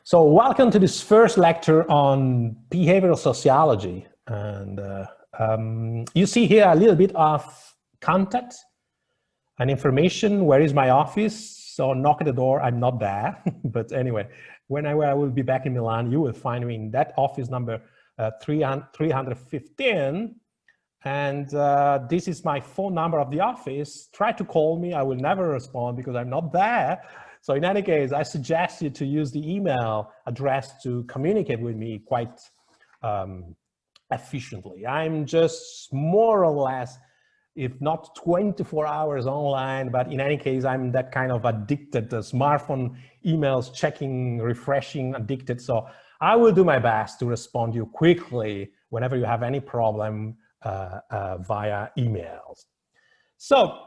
So welcome to this first lecture on behavioral sociology. And you see here a little bit of content and information. Where is my office? So knock at the door, I'm not there. But anyway, when I will be back in Milan, you will find me in that office number 315. And this is my phone number of the office. Try to call me, I will never respond because I'm not there. So in any case, I suggest you to use the email address to communicate with me quite efficiently. I'm just more or less, if not 24 hours online, but in any case, I'm that kind of addicted to smartphone emails, checking, refreshing, addicted. So I will do my best to respond to you quickly whenever you have any problem via emails. So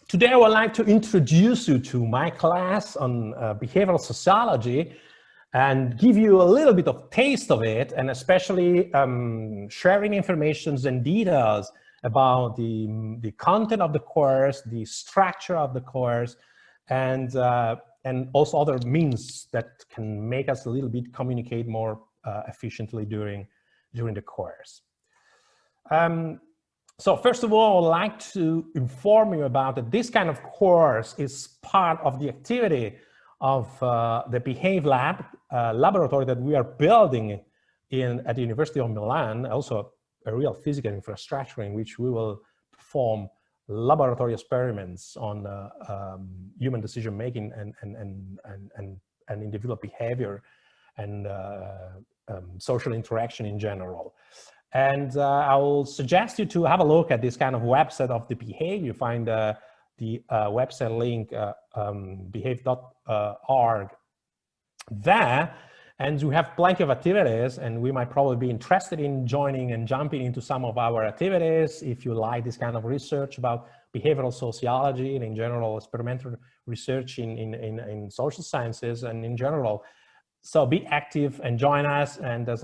today I would like to introduce you to my class on behavioral sociology and give you a little bit of taste of it, and especially sharing information and details about the content of the course, the structure of the course, and also other means that can make us a little bit communicate more efficiently during the course. So first of all, I would like to inform you about that this kind of course is part of the activity of the Behave Lab laboratory that we are building at the University of Milan, also a real physical infrastructure in which we will perform laboratory experiments on human decision-making and individual behavior and social interaction in general. And I will suggest you to have a look at this kind of website of the Behave. You find the website link, behave.org there. And we have plenty of activities, and we might probably be interested in joining and jumping into some of our activities if you like this kind of research about behavioral sociology and in general experimental research in social sciences and in general. So be active and join us, and there's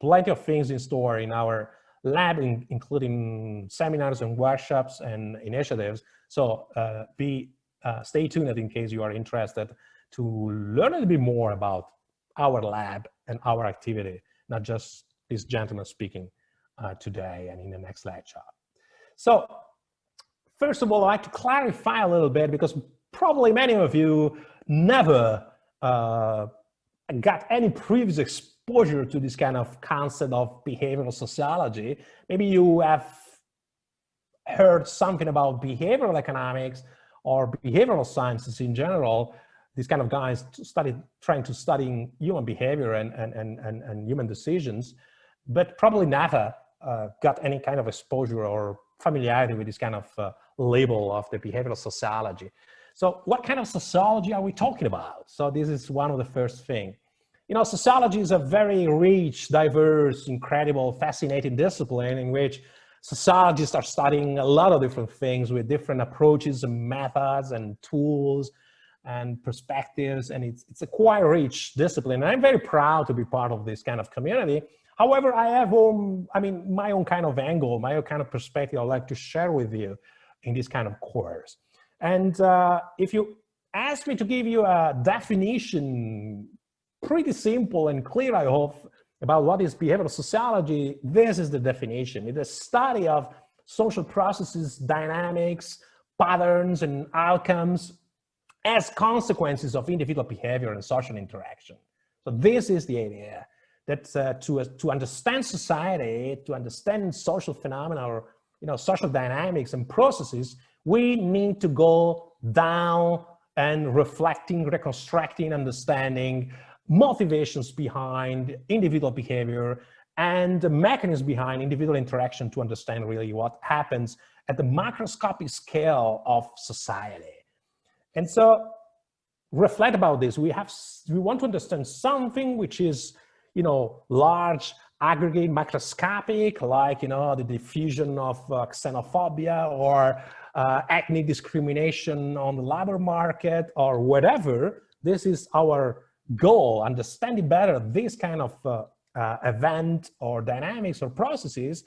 plenty of things in store in our lab, including seminars and workshops and initiatives. So stay tuned in case you are interested to learn a little bit more about our lab and our activity, not just this gentleman speaking today and in the next lecture. So first of all, I'd like to clarify a little bit, because probably many of you never got any previous exposure to this kind of concept of behavioral sociology. Maybe you have heard something about behavioral economics or behavioral sciences in general. These kind of guys trying to study human behavior and human decisions, but probably never got any kind of exposure or familiarity with this kind of label of the behavioral sociology. So what kind of sociology are we talking about? So this is one of the first things. You know, sociology is a very rich, diverse, incredible, fascinating discipline in which sociologists are studying a lot of different things with different approaches and methods and tools and perspectives, and it's a quite rich discipline. And I'm very proud to be part of this kind of community. However, I have my own kind of angle, my own kind of perspective I'd like to share with you in this kind of course. And if you ask me to give you a definition, pretty simple and clear, I hope, about what is behavioral sociology, this is the definition. It's a study of social processes, dynamics, patterns, and outcomes as consequences of individual behavior and social interaction. So this is the idea, that to understand society, to understand social phenomena or social dynamics and processes, we need to go down and reflecting, reconstructing, understanding motivations behind individual behavior and the mechanisms behind individual interaction to understand really what happens at the macroscopic scale of society. And so reflect about this. We want to understand something which is, large, aggregate, macroscopic, like, the diffusion of xenophobia or ethnic discrimination on the labor market or whatever. This is our goal, understanding better this kind of event or dynamics or processes.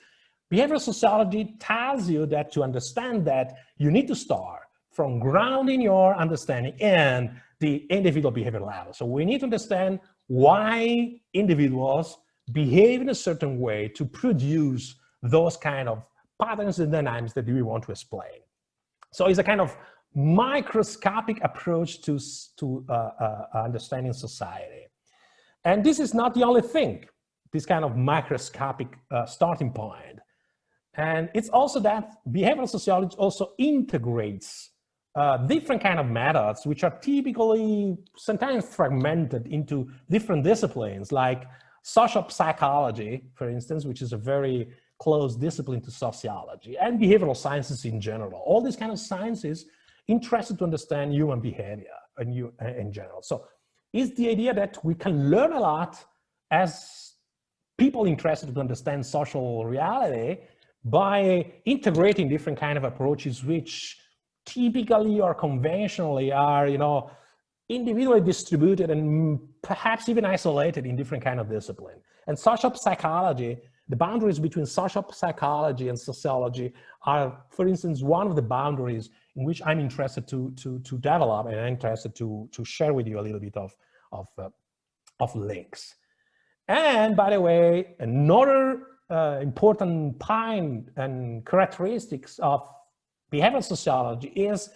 Behavioral sociology tells you that to understand that, you need to start from grounding your understanding in the individual behavior level. So we need to understand why individuals behave in a certain way to produce those kind of patterns and dynamics that we want to explain. So it's a kind of microscopic approach to understanding society. And this is not the only thing, this kind of microscopic starting point. And it's also that behavioral sociology also integrates different kind of methods, which are typically sometimes fragmented into different disciplines, like social psychology, for instance, which is a very close discipline to sociology, and behavioral sciences in general. All these kind of sciences interested to understand human behavior in general. So it's the idea that we can learn a lot as people interested to understand social reality by integrating different kind of approaches, which typically or conventionally are, individually distributed and perhaps even isolated in different kind of discipline. And social psychology, the boundaries between social psychology and sociology are, for instance, one of the boundaries in which I'm interested to develop, and I'm interested to share with you a little bit of links. And by the way, another important point and characteristics of behavioral sociology is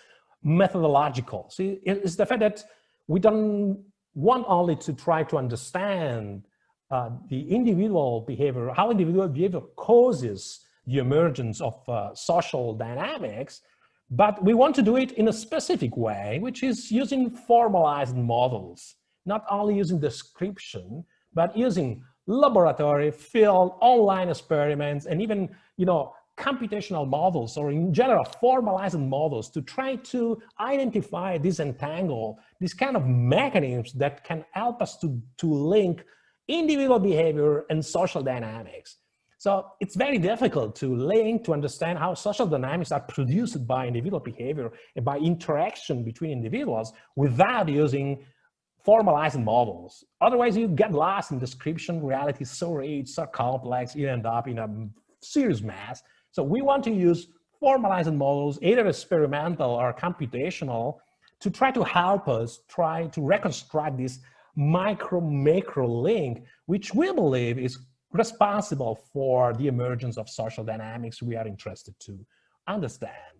methodological. See, it's the fact that we don't want only to try to understand the individual behavior, how individual behavior causes the emergence of social dynamics, but we want to do it in a specific way, which is using formalized models, not only using description, but using laboratory, field, online experiments, and even, computational models, or in general, formalized models to try to identify, disentangle these kind of mechanisms that can help us to link individual behavior and social dynamics. So it's very difficult to understand how social dynamics are produced by individual behavior and by interaction between individuals without using formalized models. Otherwise, you get lost in description. Reality is so rich, so complex, you end up in a serious mess. So we want to use formalized models, either experimental or computational, to try to help us try to reconstruct this micro-macro link, which we believe is responsible for the emergence of social dynamics we are interested to understand.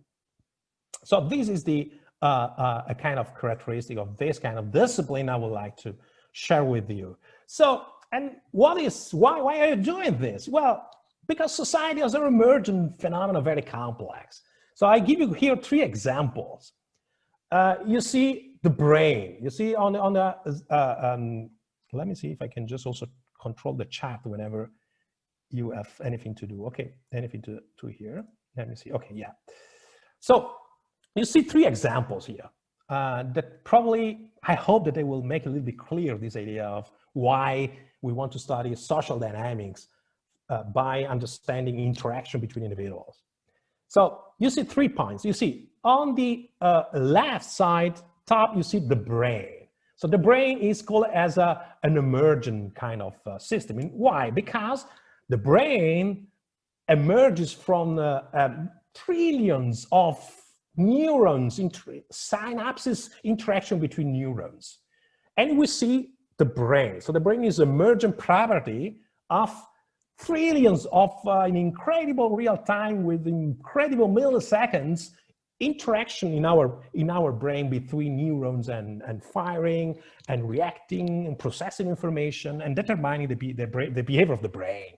So this is the a kind of characteristic of this kind of discipline I would like to share with you. So, and why are you doing this? Well, because society is an emergent phenomenon, very complex. So I give you here 3 examples. You see the brain. You see on the, let me see if I can just also control the chat whenever you have anything to do. Okay, anything to here. Let me see. Okay, yeah. So you see 3 examples here that probably, I hope that they will make a little bit clear this idea of why we want to study social dynamics by understanding interaction between individuals. So you see 3 points. You see on the left side, top, you see the brain. So the brain is called as an emergent kind of system. And why? Because the brain emerges from trillions of neurons, synapses interaction between neurons. And we see the brain. So the brain is emergent property of trillions of an incredible real time with incredible milliseconds interaction in our brain between neurons and firing and reacting and processing information and determining the behavior of the brain.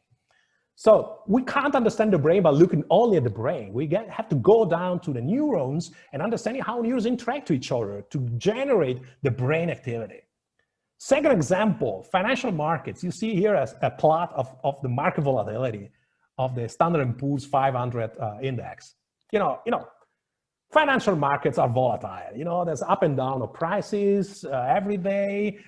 So we can't understand the brain by looking only at the brain. We have to go down to the neurons and understanding how neurons interact with each other to generate the brain activity. Second example, financial markets. You see here as a plot of the market volatility of the Standard & Poor's 500 index. Financial markets are volatile. There's up and down of prices every day.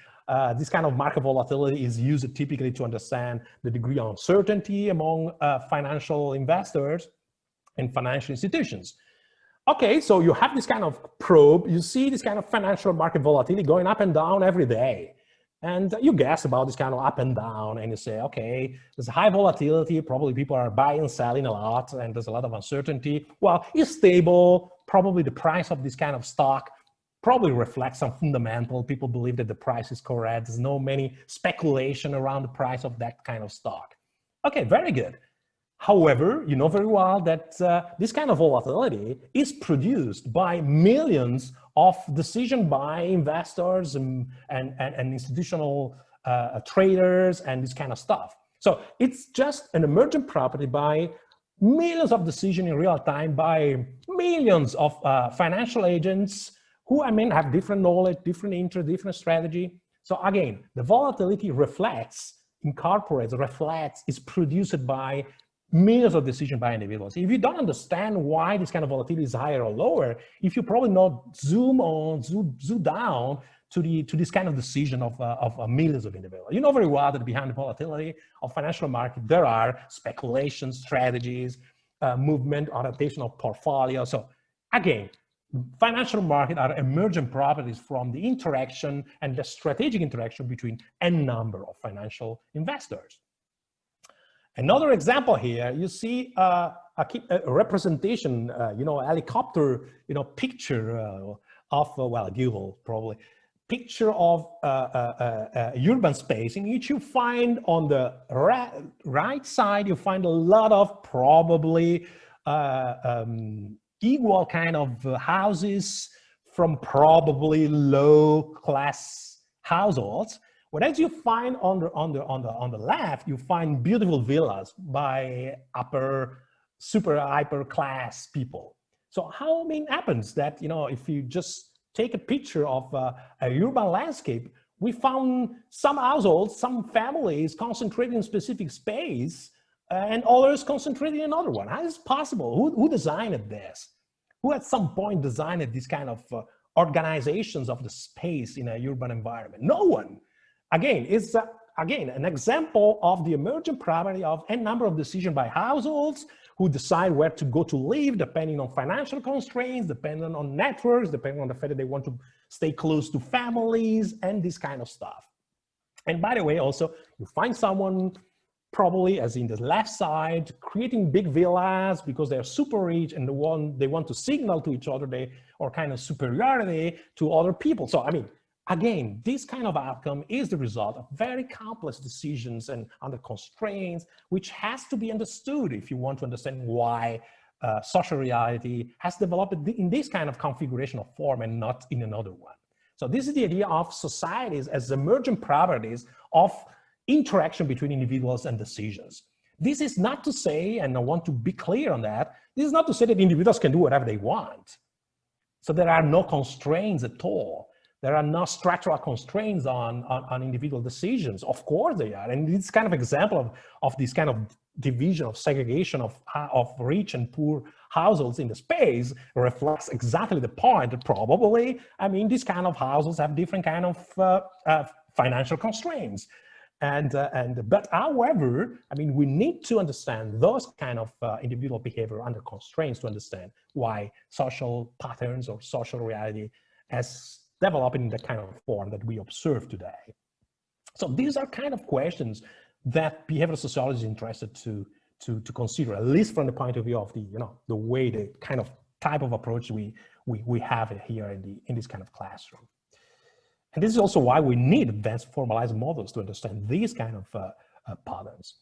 This kind of market volatility is used typically to understand the degree of uncertainty among financial investors and financial institutions. Okay, so you have this kind of probe, you see this kind of financial market volatility going up and down every day. And you guess about this kind of up and down, and you say, okay, there's high volatility, probably people are buying and selling a lot, and there's a lot of uncertainty. Well, it's stable, probably the price of this kind of stock probably reflects some fundamental. People believe that the price is correct. There's no many speculation around the price of that kind of stock. Okay, very good. However, you know very well that this kind of volatility is produced by millions of decisions by investors and institutional traders and this kind of stuff. So it's just an emergent property by millions of decisions in real time by millions of financial agents who, I mean, have different knowledge, different interest, different strategy. So again, the volatility reflects, incorporates, reflects, is produced by millions of decisions by individuals. If you don't understand why this kind of volatility is higher or lower, if you probably not zoom down to this kind of decision of millions of individuals. You know very well that behind the volatility of financial market, there are speculations, strategies, movement, adaptation of portfolio. So again, financial market are emergent properties from the interaction and the strategic interaction between a number of financial investors. Another example here, you see a representation, a helicopter, picture of, well, Google probably, picture of urban space in which you find on the right side, you find a lot of probably equal kind of houses from probably low class households. Whereas you find on the left, you find beautiful villas by super hyper class people. So how happens that, if you just take a picture of a urban landscape, we found some households, some families concentrated in specific space and others concentrated in another one. How is it possible? Who designed this? Who at some point designed this kind of organizations of the space in a urban environment? No one. Again, it's an example of the emergent property of a number of decisions by households who decide where to go to live, depending on financial constraints, depending on networks, depending on the fact that they want to stay close to families and this kind of stuff. And by the way, also, you find someone probably, as in the left side, creating big villas because they're super rich and they want to signal to each other or kind of superiority to other people. So, I mean, again, this kind of outcome is the result of very complex decisions and under constraints, which has to be understood if you want to understand why social reality has developed in this kind of configuration of form and not in another one. So this is the idea of societies as emergent properties of interaction between individuals and decisions. This is not to say, and I want to be clear on that, this is not to say that individuals can do whatever they want. So there are no constraints at all. There are no structural constraints on individual decisions. Of course they are. And this kind of example of this kind of division of segregation of rich and poor households in the space reflects exactly the point that probably, I mean, these kind of households have different kind of financial constraints. But however, I mean, we need to understand those kind of individual behavior under constraints to understand why social patterns or social reality has developing in the kind of form that we observe today. So these are kind of questions that behavioral sociology is interested to consider, at least from the point of view of the way, the kind of type of approach we have here in this kind of classroom. And this is also why we need advanced formalized models to understand these kind of patterns.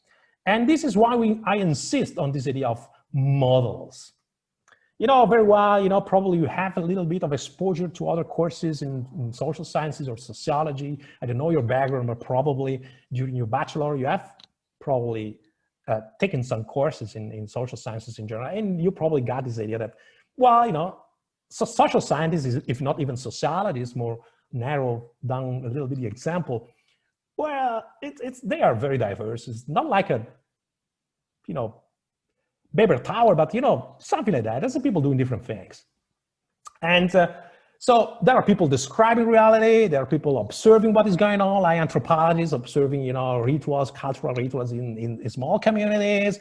And this is why I insist on this idea of models. Very well, probably you have a little bit of exposure to other courses in social sciences or sociology. I don't know your background, but probably during your bachelor, you have probably taken some courses in social sciences in general, and you probably got this idea that, well, so social sciences, if not even sociology, is more narrow down a little bit the example. Well, they are very diverse. It's not like a, Babel Tower, but something like that. There's people doing different things. And so there are people describing reality. There are people observing what is going on, like anthropologists observing, rituals, cultural rituals in small communities.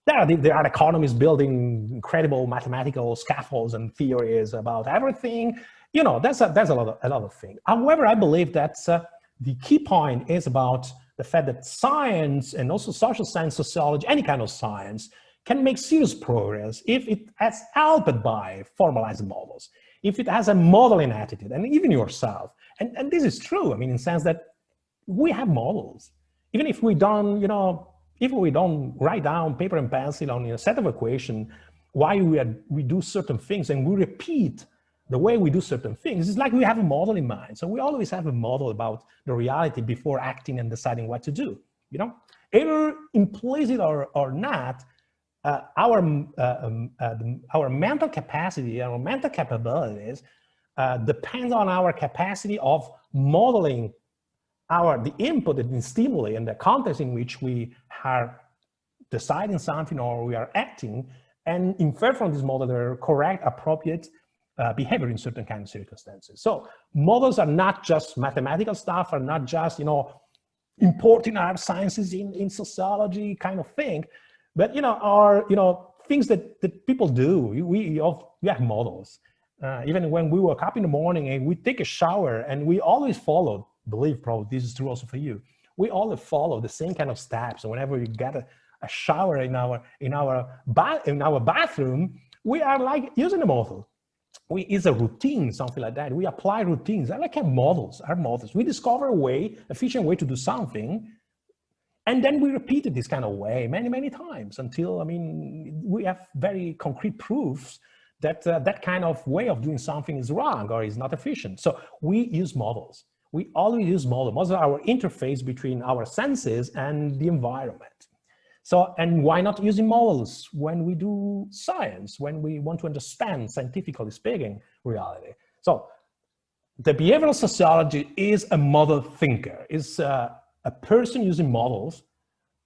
There are economists building incredible mathematical scaffolds and theories about everything. There's a lot of things. However, I believe that the key point is about the fact that science and also social science, sociology, any kind of science, can make serious progress if it is helped by formalized models. if it has a modeling attitude, and even yourself, and this is true, I mean, in the sense that we have models. Even if we don't, you know, if we don't write down paper and pencil on a set of equations why we do certain things, and we repeat the way we do certain things, it's like we have a model in mind. So we always have a model about the reality before acting and deciding what to do, you know? Either implicit or not, our mental capacity, our mental capabilities depends on our capacity of modeling the input and the stimuli and the context in which we are deciding something or we are acting, and infer from this model the correct, appropriate behavior in certain kind of circumstances. So models are not just mathematical stuff, are not just, you know, importing art sciences in sociology kind of thing, but, you know, are, you know, things that people do. We have models. Even when we wake up in the morning and we take a shower, and we always follow, believe probably this is true also for you, we always follow the same kind of steps. So whenever we get a shower in our bathroom, we are like using a model. It's a routine, something like that. We apply routines. I like models, our models. We discover a way, efficient way to do something, and then we repeat it this kind of way many, many times until, I mean, we have very concrete proofs that that kind of way of doing something is wrong or is not efficient. So we use models. We always use models. Models are our interface between our senses and the environment. So, and why not using models when we do science, when we want to understand, scientifically speaking, reality? So the behavioral sociology is a model thinker, is a person using models,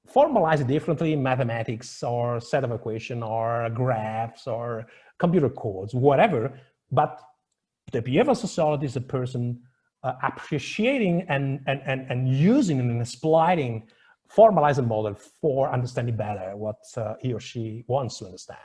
formalized differently in mathematics or set of equation or graphs or computer codes, whatever. But the behavioral sociologist is a person appreciating and using and exploiting formalized model for understanding better what he or she wants to understand.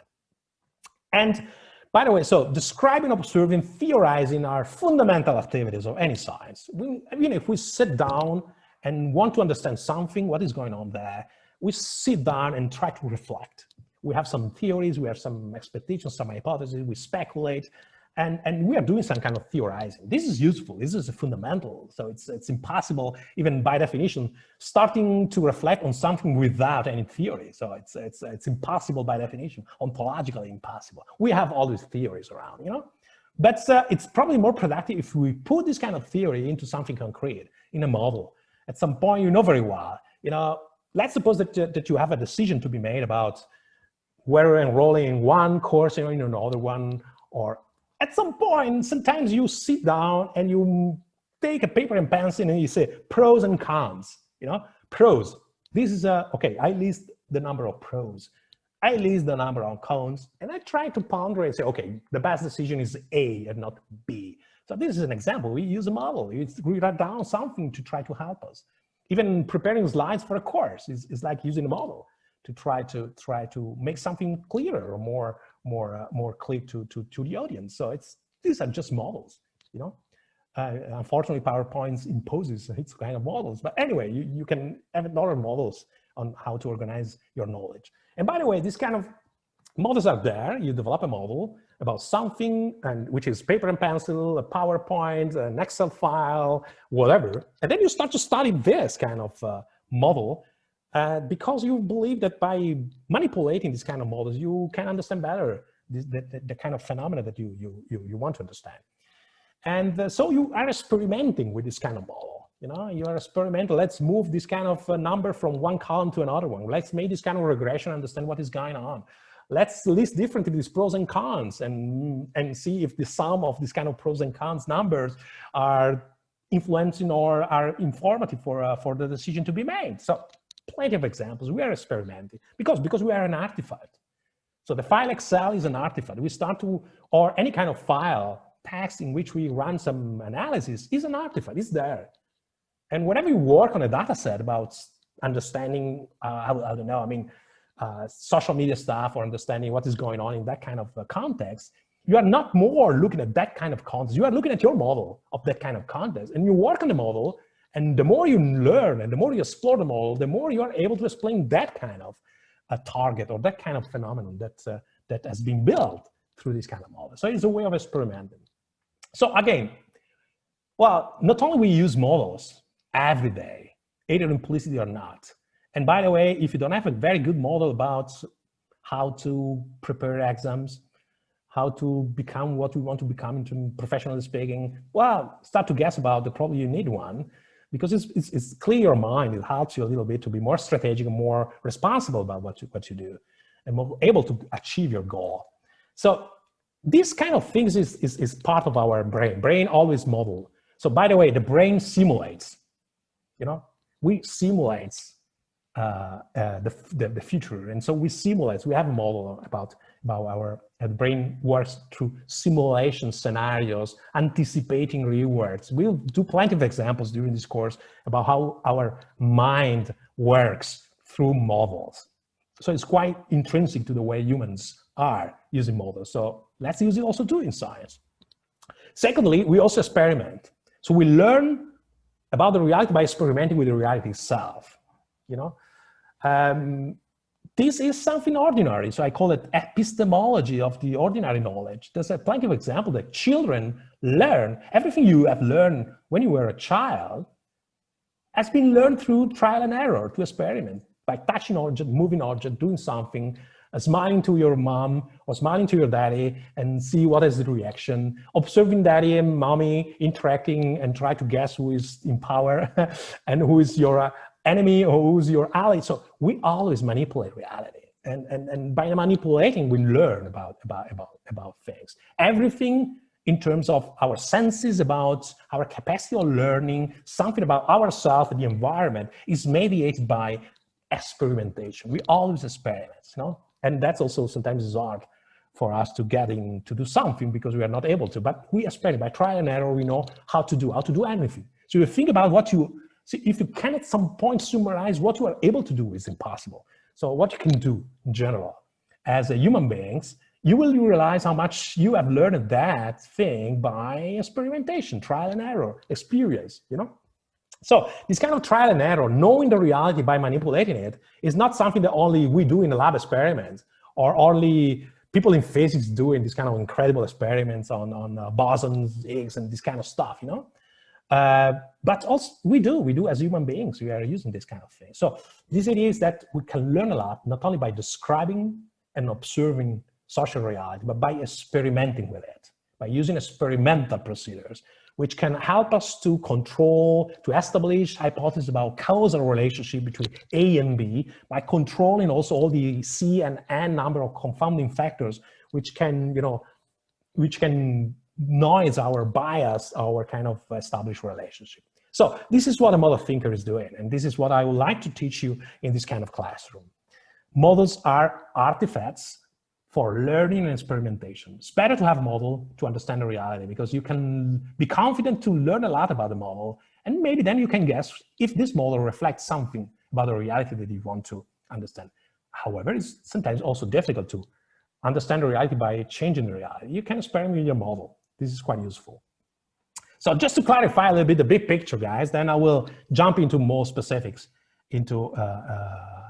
And by the way, so describing, observing, theorizing are fundamental activities of any science. If we sit down and want to understand something, what is going on there, we sit down and try to reflect. We have some theories, we have some expectations, some hypotheses, we speculate, and we are doing some kind of theorizing. This is useful, this is fundamental. So it's impossible, even by definition, starting to reflect on something without any theory. So it's impossible by definition, ontologically impossible. We have all these theories around, you know? But it's probably more productive if we put this kind of theory into something concrete, in a model. At some point, you know very well, you know, let's suppose that you have a decision to be made about whether enrolling in one course or in another one, or at some point, sometimes you sit down and you take a paper and pencil and you say pros and cons, you know, pros. This is okay, I list the number of pros. I list the number of cons, and I try to ponder and say, okay, the best decision is A and not B. So this is an example. We use a model. We write down something to try to help us. Even preparing slides for a course is like using a model to try to make something clearer or more clear to the audience. So these are just models, you know. Unfortunately, PowerPoint imposes its kind of models. But anyway, you can have other models on how to organize your knowledge. And by the way, these kind of models are there. You develop a model about something, and which is paper and pencil, a PowerPoint, an Excel file, whatever. And then you start to study this kind of model because you believe that by manipulating these kind of models, you can understand better the kind of phenomena that you want to understand. And so you are experimenting with this kind of model. You know, you are experimental. Let's move this kind of number from one column to another one. Let's make this kind of regression, understand what is going on. Let's list differently these pros and cons and see if the sum of this kind of pros and cons numbers are influencing or are informative for the decision to be made. So plenty of examples. We are experimenting because we are an artifact. So the file Excel is an artifact. We start to, or any kind of file, text in which we run some analysis is an artifact. It's there. And whenever you work on a data set about understanding, I don't know, I mean, social media stuff or understanding what is going on in that kind of context, you are not more looking at that kind of context. You are looking at your model of that kind of context, and you work on the model, and the more you learn and the more you explore the model, the more you are able to explain that kind of a target or that kind of phenomenon that has been built through this kind of model. So it's a way of experimenting. So again, well, not only we use models every day, either implicitly or not. And by the way, if you don't have a very good model about how to prepare exams, how to become what we want to become in professionally speaking, well, start to guess about it. Probably you need one, because it's clear your mind. It helps you a little bit to be more strategic and more responsible about what you do, and more able to achieve your goal. So this kind of things is part of our brain. Brain always model. So by the way, the brain simulates, we simulate the future. And so we simulate, we have a model about our brain works through simulation scenarios, anticipating rewards. We'll do plenty of examples during this course about how our mind works through models. So it's quite intrinsic to the way humans are using models. So let's use it also too in science. Secondly, we also experiment. So we learn about the reality by experimenting with the reality itself, this is something ordinary. So I call it epistemology of the ordinary knowledge. There's plenty of examples that children learn. Everything you have learned when you were a child has been learned through trial and error, to experiment, by touching object, moving object, doing something, smiling to your mom or smiling to your daddy and see what is the reaction, observing daddy and mommy interacting and try to guess who is in power and who is your enemy or who's your ally. So we always manipulate reality. And by manipulating, we learn about things. Everything in terms of our senses, about our capacity of learning, something about ourselves and the environment is mediated by experimentation. We always experiment, And that's also sometimes is hard for us to get in to do something because we are not able to. But we experiment by trial and error. We know how to do anything. So you think about what you see. If you can at some point summarize what you are able to do, is impossible. So what you can do in general as a human beings, you will realize how much you have learned that thing by experimentation, trial and error, experience. So this kind of trial and error, knowing the reality by manipulating it, is not something that only we do in the lab experiments or only people in physics doing these kind of incredible experiments on bosons, Higgs, and this kind of stuff, but also we do as human beings. We are using this kind of thing. So this idea is that we can learn a lot, not only by describing and observing social reality, but by experimenting with it, by using experimental procedures, which can help us to control, to establish hypotheses about causal relationship between A and B, by controlling also all the C and N number of confounding factors, which can, noise our bias, our kind of established relationship. So this is what a model thinker is doing, and this is what I would like to teach you in this kind of classroom. Models are artifacts for learning and experimentation. It's better to have a model to understand the reality, because you can be confident to learn a lot about the model, and maybe then you can guess if this model reflects something about the reality that you want to understand. However, it's sometimes also difficult to understand the reality by changing the reality. You can experiment with your model. This is quite useful. So just to clarify a little bit the big picture, guys, then I will jump into more specifics into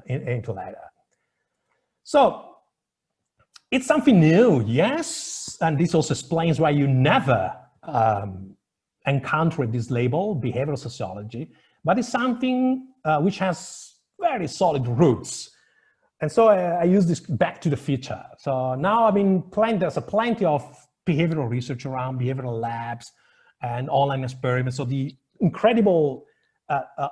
later. So it's something new, yes, and this also explains why you never encountered this label, behavioral sociology, but it's something which has very solid roots. And so I use this back to the future. So now there's plenty of behavioral research around, behavioral labs and online experiments. So the incredible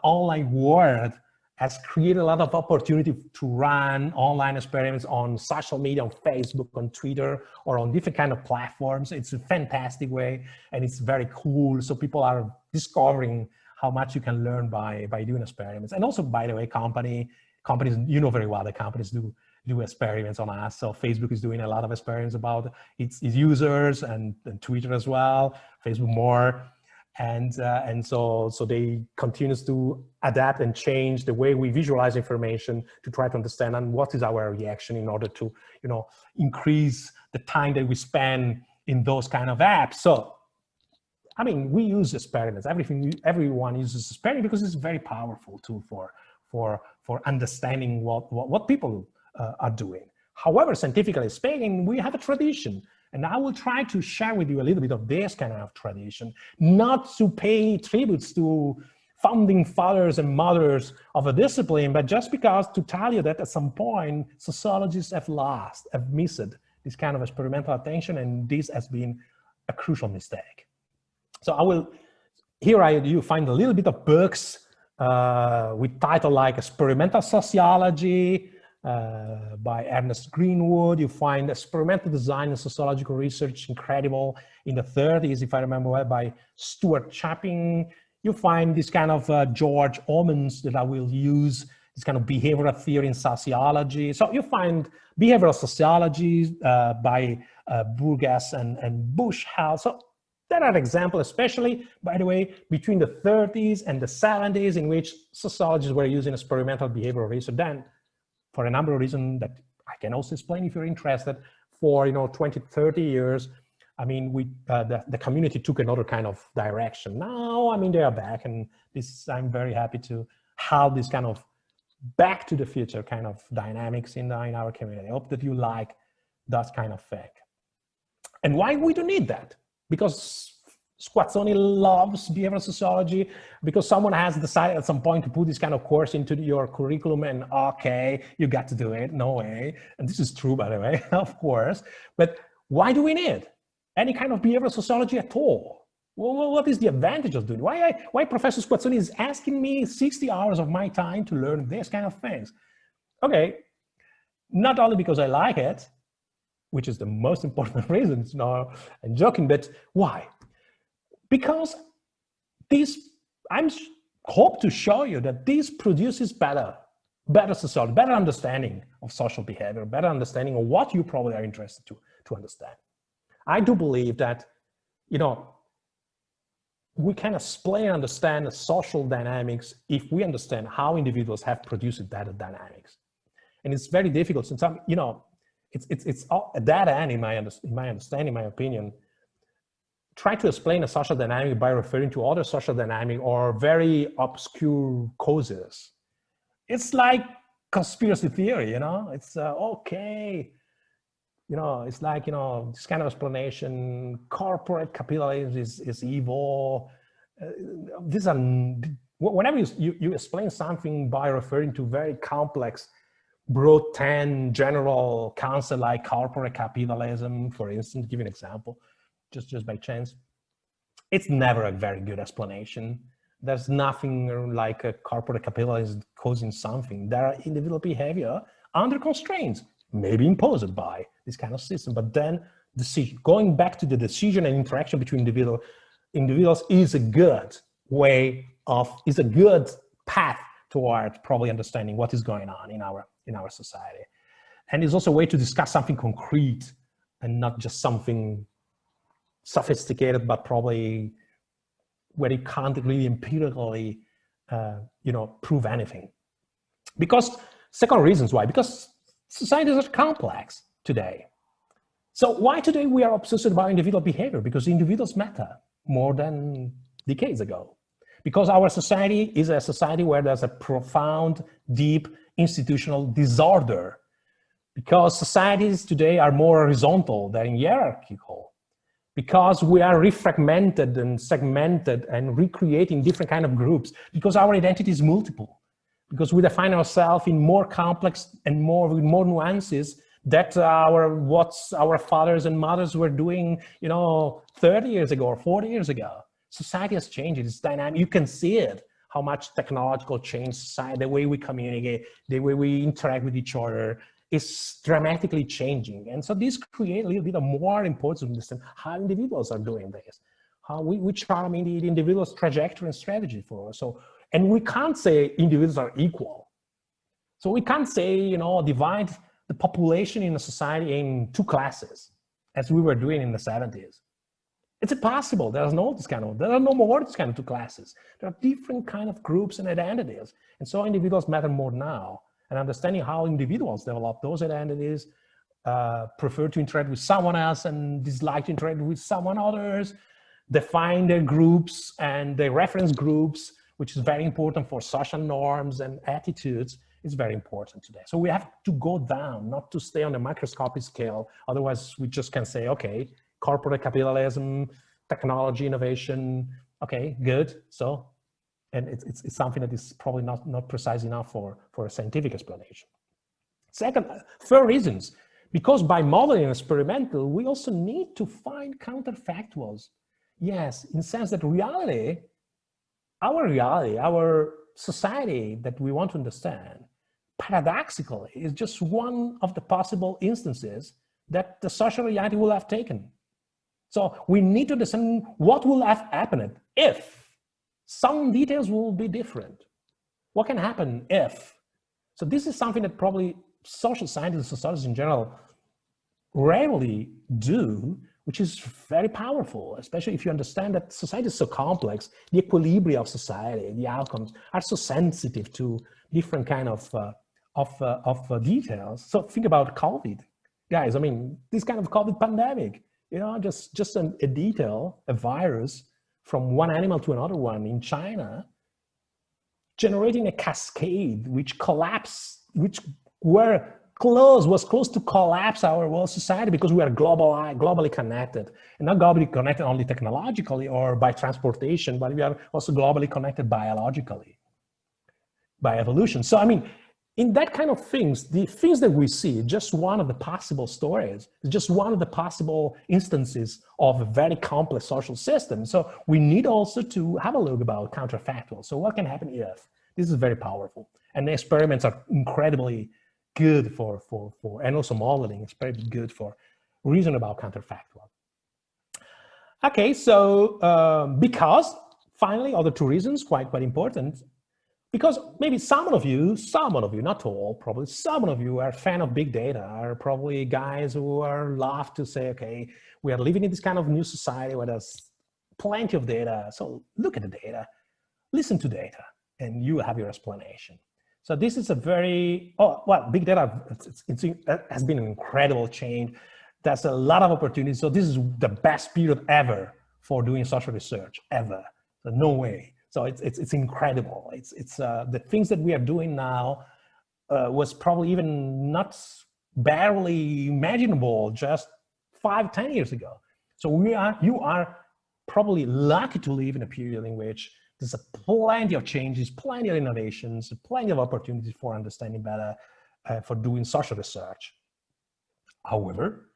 online world has created a lot of opportunity to run online experiments on social media, on Facebook, on Twitter, or on different kind of platforms. It's a fantastic way, and it's very cool. So people are discovering how much you can learn by doing experiments. And also, by the way, companies, you know very well that companies do experiments on us. So Facebook is doing a lot of experiments about its users, and Twitter as well, Facebook more. And so they continue to adapt and change the way we visualize information to try to understand and what is our reaction in order to, increase the time that we spend in those kind of apps. So, we use experiments. Everyone uses experiments because it's a very powerful tool for understanding what people are doing. However, scientifically speaking, we have a tradition And I will try to share with you a little bit of this kind of tradition, not to pay tributes to founding fathers and mothers of a discipline, but just because to tell you that at some point, sociologists have missed this kind of experimental attention, and this has been a crucial mistake. So you find a little bit of books with titles like Experimental Sociology by Ernest Greenwood. You find Experimental Design and Sociological Research, incredible, in the 30s, if I remember well, by Stuart Chapping. You find this kind of George Omens that I will use, this kind of behavioral theory in sociology. So you find behavioral sociology by Burgess and Bushell. So there are examples, especially, by the way, between the 30s and the 70s, in which sociologists were using experimental behavioral research. Then, for a number of reasons that I can also explain if you're interested, for 20, 30 years, I mean, the community took another kind of direction. Now, I mean, they are back, and I'm very happy to have this kind of back to the future kind of dynamics in our community. I hope that you like that kind of thing. And why we don't need that? Because Squazzoni loves behavioral sociology, because someone has decided at some point to put this kind of course into your curriculum, and okay, you got to do it, no way. And this is true, by the way, of course. But why do we need any kind of behavioral sociology at all? Well, what is the advantage of doing it? Why Professor Squazzoni is asking me 60 hours of my time to learn this kind of things? Okay, not only because I like it, which is the most important reason, I'm joking, but why? Because I hope to show you that this produces better sociology, better understanding of social behavior, better understanding of what you probably are interested to understand. I do believe that, we can explain and understand the social dynamics if we understand how individuals have produced that dynamics. And it's very difficult since it's a dead end in my understanding, in my opinion. Try to explain a social dynamic by referring to other social dynamic or very obscure causes. It's like conspiracy theory, it's okay. It's like, this kind of explanation, corporate capitalism is evil. Whenever you explain something by referring to very complex, broad 10 general concept like corporate capitalism, for instance, give an example, just by chance, it's never a very good explanation. There's nothing like a corporate capitalism causing something. There are individual behavior under constraints, maybe imposed by this kind of system, but then going back to the decision and interaction between individuals is a good path toward probably understanding what is going on in our society. And it's also a way to discuss something concrete and not just something sophisticated, but probably where you can't really empirically, prove anything. Second reasons why, because societies are complex today. So why today we are obsessed about individual behavior? Because individuals matter more than decades ago. Because our society is a society where there's a profound, deep institutional disorder. Because societies today are more horizontal than hierarchical. Because we are refragmented and segmented and recreating different kind of groups. Because our identity is multiple. Because we define ourselves in more complex and with more nuances that what our fathers and mothers were doing, 30 years ago or 40 years ago. Society has changed, it's dynamic. You can see it, how much technological change, society, the way we communicate, the way we interact with each other is dramatically changing. And so this creates a little bit of more importance to understand how individuals are doing this, which are the individual's trajectory and strategy for us. And we can't say individuals are equal. So we can't say, divide the population in a society in two classes, as we were doing in the 70s. It's impossible. There are no more this kind of two classes. There are different kind of groups and identities. And so individuals matter more now. And understanding how individuals develop those identities, prefer to interact with someone else and dislike to interact with someone others, define their groups and their reference groups, which is very important for social norms and attitudes, is very important today. So we have to go down, not to stay on the microscopic scale. Otherwise, we just can say, okay, corporate capitalism, technology, innovation, okay, good. So, and it's something that is probably not precise enough for a scientific explanation. Second, third reasons, because by modeling and experimental, we also need to find counterfactuals. Yes, in the sense that reality, our society that we want to understand, paradoxically, is just one of the possible instances that the social reality will have taken. So we need to understand what will have happened if some details will be different. What can happen if? So this is something that probably social scientists and sociologists in general rarely do, which is very powerful, especially if you understand that society is so complex, the equilibria of society, the outcomes are so sensitive to different kind of details. So think about COVID, guys. I mean, this kind of COVID pandemic, you know, just a detail, a virus from one animal to another one in China, generating a cascade which collapsed, which was close to collapse our world society, because we are globally connected, and not globally connected only technologically or by transportation, but we are also globally connected biologically, by evolution. So, I mean, in that kind of things, the things that we see, just one of the possible stories, just one of the possible instances of a very complex social system. So we need also to have a look about counterfactuals. So what can happen if? This is very powerful. And the experiments are incredibly good for and also modeling is very good for reason about counterfactual. Okay, so because finally, other two reasons, quite important, because maybe some of you, not all, probably some of you are a fan of big data, are probably guys who are love to say, okay, we are living in this kind of new society where there's plenty of data. So look at the data, listen to data, and you have your explanation. So this is a very, big data has been an incredible change. There's a lot of opportunities. So this is the best period ever for doing social research, ever. So no way. So it's incredible. It's the things that we are doing now was probably even not barely imaginable just 5-10 years ago. So you are probably lucky to live in a period in which there's plenty of changes, plenty of innovations, plenty of opportunities for understanding better, for doing social research. However,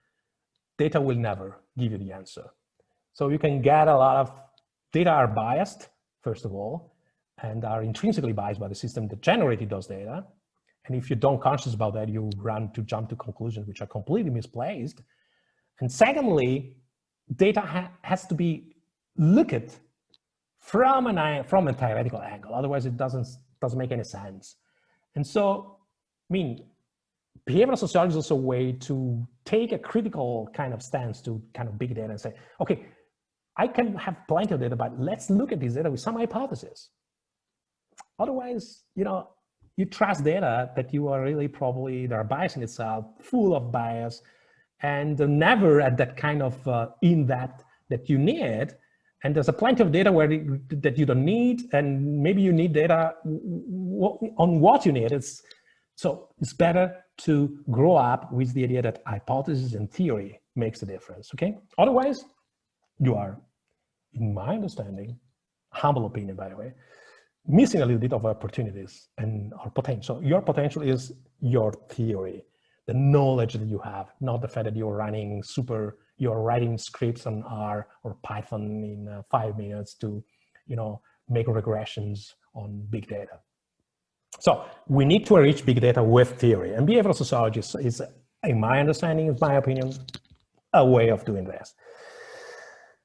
data will never give you the answer. So you can get a lot of data are biased, first of all, and are intrinsically biased by the system that generated those data. And if you don't conscious about that, you jump to conclusions which are completely misplaced. And secondly, data has to be looked at from a theoretical angle. Otherwise, it doesn't make any sense. And so, I mean, behavioral sociology is also a way to take a critical kind of stance to kind of big data and say, okay, I can have plenty of data, but let's look at this data with some hypotheses. Otherwise, you know, you trust data that you are really probably, they're biasing itself, full of bias, and never at that kind of in-depth that you need. And there's a plenty of data that you don't need, and maybe you need data on what you need. So it's better to grow up with the idea that hypothesis and theory makes a difference, okay? Otherwise, you are, in my understanding, humble opinion, by the way, missing a little bit of opportunities and our potential. Your potential is your theory, the knowledge that you have, not the fact that you're writing scripts on R or Python in 5 minutes to, you know, make regressions on big data. So we need to enrich big data with theory, and behavioral sociology is, in my understanding, in my opinion, a way of doing this.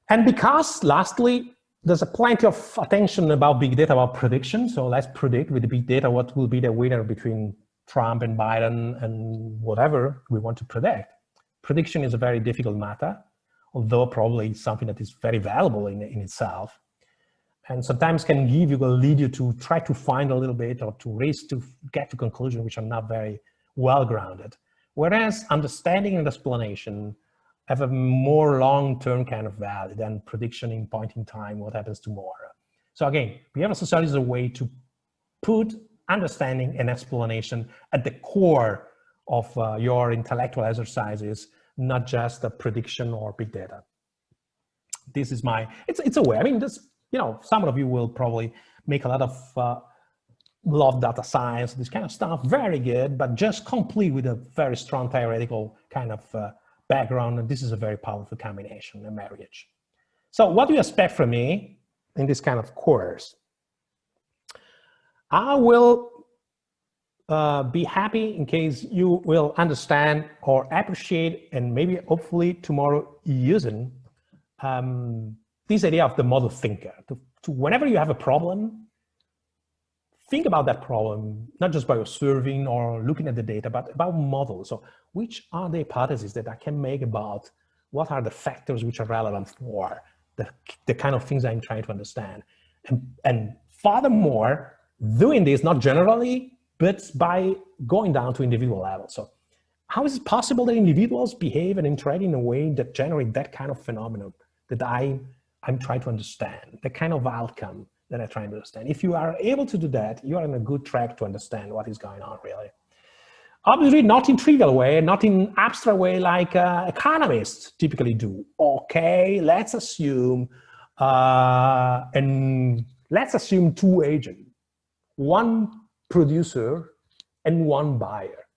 And because, lastly, there's plenty of attention about big data, about prediction. So let's predict with the big data what will be the winner between Trump and Biden and whatever we want to predict. Prediction is a very difficult matter, although probably something that is very valuable in itself. And sometimes can lead you to try to find a little bit, or to get to conclusions which are not very well grounded. Whereas understanding and explanation have a more long-term kind of value than prediction in point in time, what happens tomorrow. So again, behavioral sociology is a way to put understanding and explanation at the core of your intellectual exercises, not just a prediction or big data. This is my, it's a way. I mean, this, you know, some of you will probably make a lot of love data science, this kind of stuff, very good, but just complete with a very strong theoretical kind of background. And this is a very powerful combination, a marriage. So what do you expect from me in this kind of course? I will be happy in case you will understand or appreciate and maybe hopefully tomorrow using this idea of the model thinker. To whenever you have a problem, think about that problem, not just by observing or looking at the data, but about models. So which are the hypotheses that I can make about what are the factors which are relevant for the kind of things I'm trying to understand. And furthermore, doing this not generally, but by going down to individual level. So how is it possible that individuals behave and interact in a way that generate that kind of phenomenon that I'm trying to understand, the kind of outcome that I'm trying to understand? If you are able to do that, you are on a good track to understand what is going on, really. Obviously, not in trivial way, not in abstract way like economists typically do. Okay, let's assume, two agents, one producer and one buyer.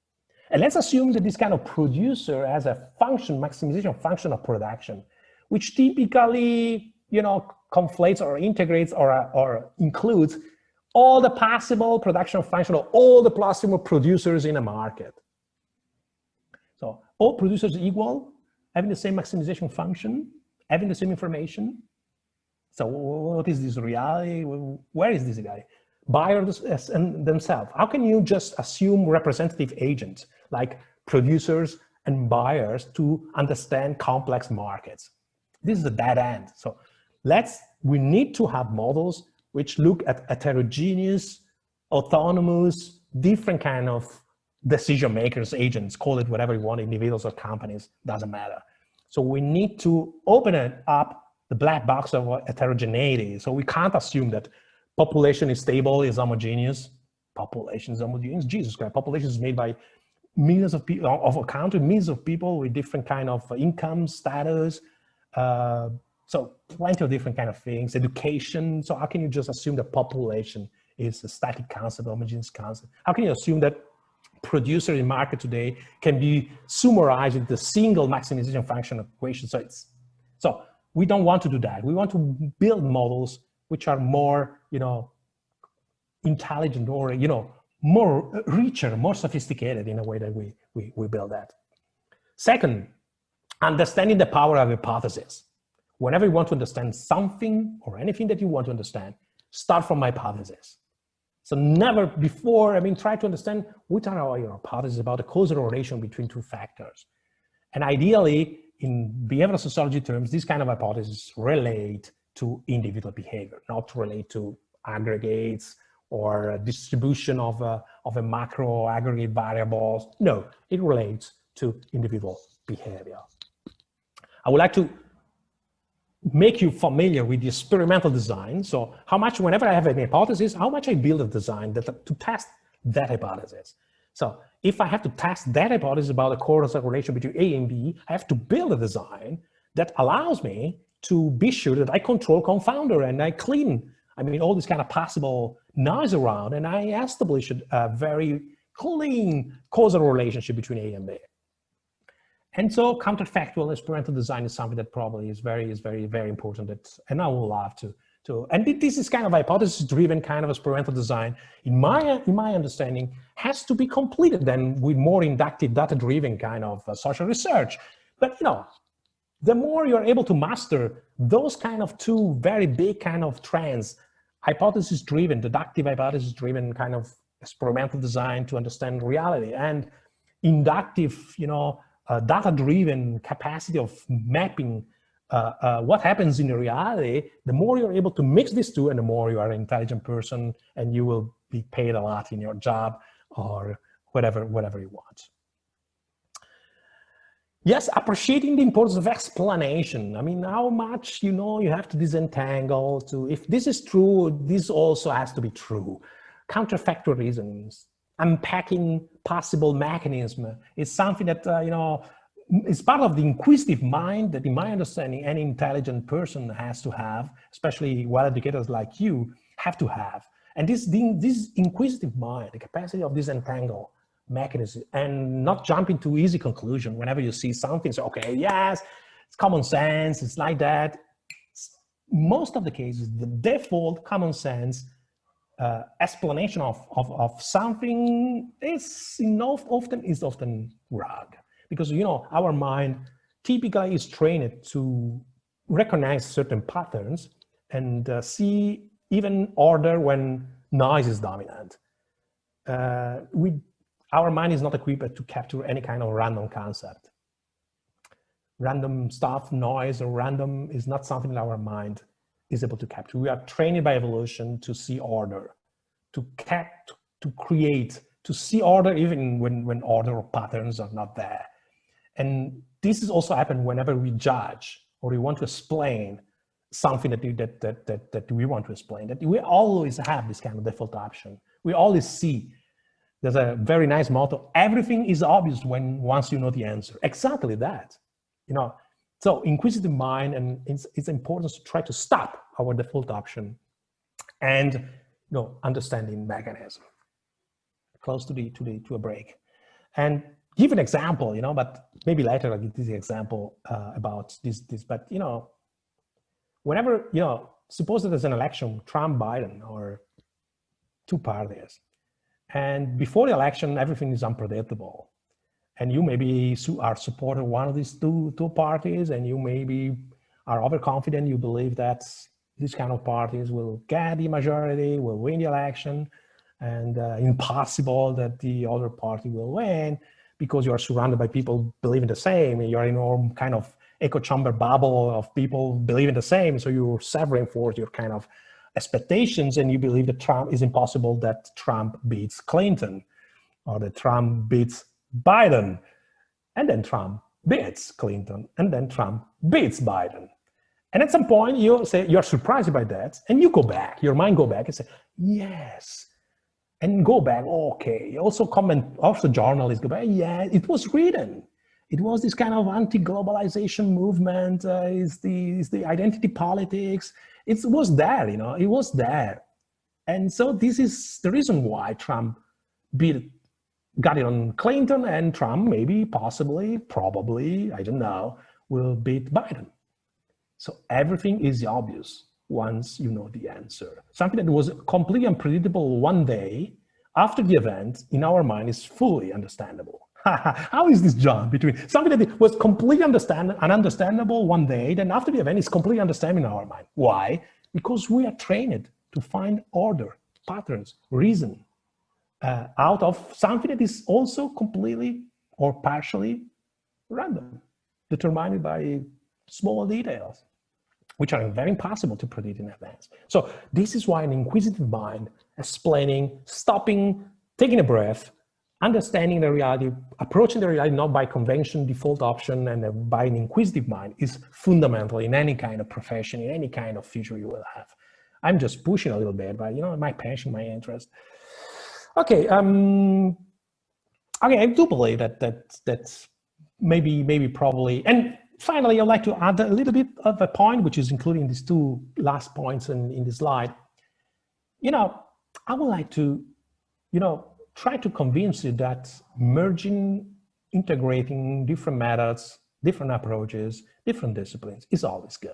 And let's assume that this kind of producer has a function, maximization function of production, which typically, you know, conflates or integrates or includes all the possible production function of all the possible producers in a market. So all producers equal, having the same maximization function, having the same information. So what is this reality? Where is this guy? Buyers and themselves. How can you just assume representative agents like producers and buyers to understand complex markets? This is a dead end. So we need to have models which look at heterogeneous, autonomous, different kind of decision makers, agents, call it whatever you want, individuals or companies, doesn't matter. So we need to open it up, the black box of heterogeneity. So we can't assume that population is stable, is homogeneous. Population is homogeneous, Jesus Christ. Population is made by millions of people, of a country, millions of people with different kind of income, status, so plenty of different kind of things, education. So how can you just assume that population is a static concept, homogeneous concept? How can you assume that producer in market today can be summarized into the single maximization function equation? So we don't want to do that. We want to build models which are more, you know, intelligent or, you know, more richer, more sophisticated in a way that we build that. Second, understanding the power of hypothesis. Whenever you want to understand something or anything that you want to understand, start from hypothesis. So never before, try to understand what are your hypotheses about the causal relation between two factors. And ideally, in behavioral sociology terms, these kind of hypotheses relate to individual behavior, not relate to aggregates or distribution of a macro aggregate variables. No, it relates to individual behavior. I would like to make you familiar with the experimental design. So whenever I have an hypothesis, how much I build a design to test that hypothesis. So if I have to test that hypothesis about the causal relation between A and B, I have to build a design that allows me to be sure that I control confounder and I clean, all this kind of possible noise around, and I establish a very clean causal relationship between A and B. And so counterfactual experimental design is something that probably is very, very important. And I will love to. And this is kind of hypothesis-driven kind of experimental design, in my understanding, has to be completed then with more inductive, data-driven kind of social research. But the more you're able to master those kind of two very big kind of trends, hypothesis-driven, deductive hypothesis-driven kind of experimental design to understand reality, and inductive, data-driven capacity of mapping what happens in reality, the more you're able to mix these two, and the more you are an intelligent person, and you will be paid a lot in your job or whatever you want. Yes, appreciating the importance of explanation. I mean, how much, you know, you have to disentangle to, if this is true, this also has to be true. Counterfactual reasons, unpacking possible mechanism is something that, you know, is part of the inquisitive mind that, in my understanding, any intelligent person has to have, especially well-educators like you have to have. And this inquisitive mind, the capacity of disentangle mechanism and not jump into easy conclusion whenever you see something. So, okay, yes, it's common sense, it's like that. Most of the cases, the default common sense explanation of something is often wrong, because, you know, our mind typically is trained to recognize certain patterns and see even order when noise is dominant. Our mind is not equipped to capture any kind of random concept. Random stuff, noise, or random is not something that our mind is able to capture. We are trained by evolution to see order, to create, to see order even when order or patterns are not there. And this is also happen whenever we judge or we want to explain something that we want to explain, that we always have this kind of default option. We always see. There's a very nice motto: everything is obvious once you know the answer. Exactly that, you know. So inquisitive mind, and it's important to try to stop our default option and, you know, understanding mechanism. Close to a break, and give an example, you know. But maybe later I'll give this example about this. But, you know, whenever, you know, suppose that there's an election, Trump, Biden, or two parties. And before the election, everything is unpredictable. And you maybe are supporting one of these two parties, and you maybe are overconfident. You believe that these kind of parties will get the majority, will win the election, and impossible that the other party will win, because you are surrounded by people believing the same. And you're in a kind of echo chamber bubble of people believing the same. So you self-reinforce your kind of expectations, and you believe that Trump is impossible, that Trump beats Clinton, or that Trump beats Biden, and then Trump beats Clinton, and then Trump beats Biden. And at some point you say, you're surprised by that, and you go back, your mind go back and say, yes, and go back, okay. Also journalists go back, yeah, it was written. It was this kind of anti-globalization movement, is the identity politics. It was there, you know, it was there. And so this is the reason why Trump got it on Clinton, and Trump maybe, possibly, probably, I don't know, will beat Biden. So everything is obvious once you know the answer. Something that was completely unpredictable one day, after the event, in our mind is fully understandable. How is this jump between something that was completely ununderstandable one day, then after the event is completely understandable in our mind? Why? Because we are trained to find order, patterns, reason out of something that is also completely or partially random, determined by small details, which are very impossible to predict in advance. So this is why an inquisitive mind, explaining, stopping, taking a breath, understanding the reality, approaching the reality not by convention, default option, and by an inquisitive mind is fundamental in any kind of profession, in any kind of future you will have. I'm just pushing a little bit, but, you know, my passion, my interest. Okay, okay, I do believe that's maybe probably, and finally, I'd like to add a little bit of a point, which is including these two last points in the slide. You know, I would like to, you know, try to convince you that merging, integrating different methods, different approaches, different disciplines is always good.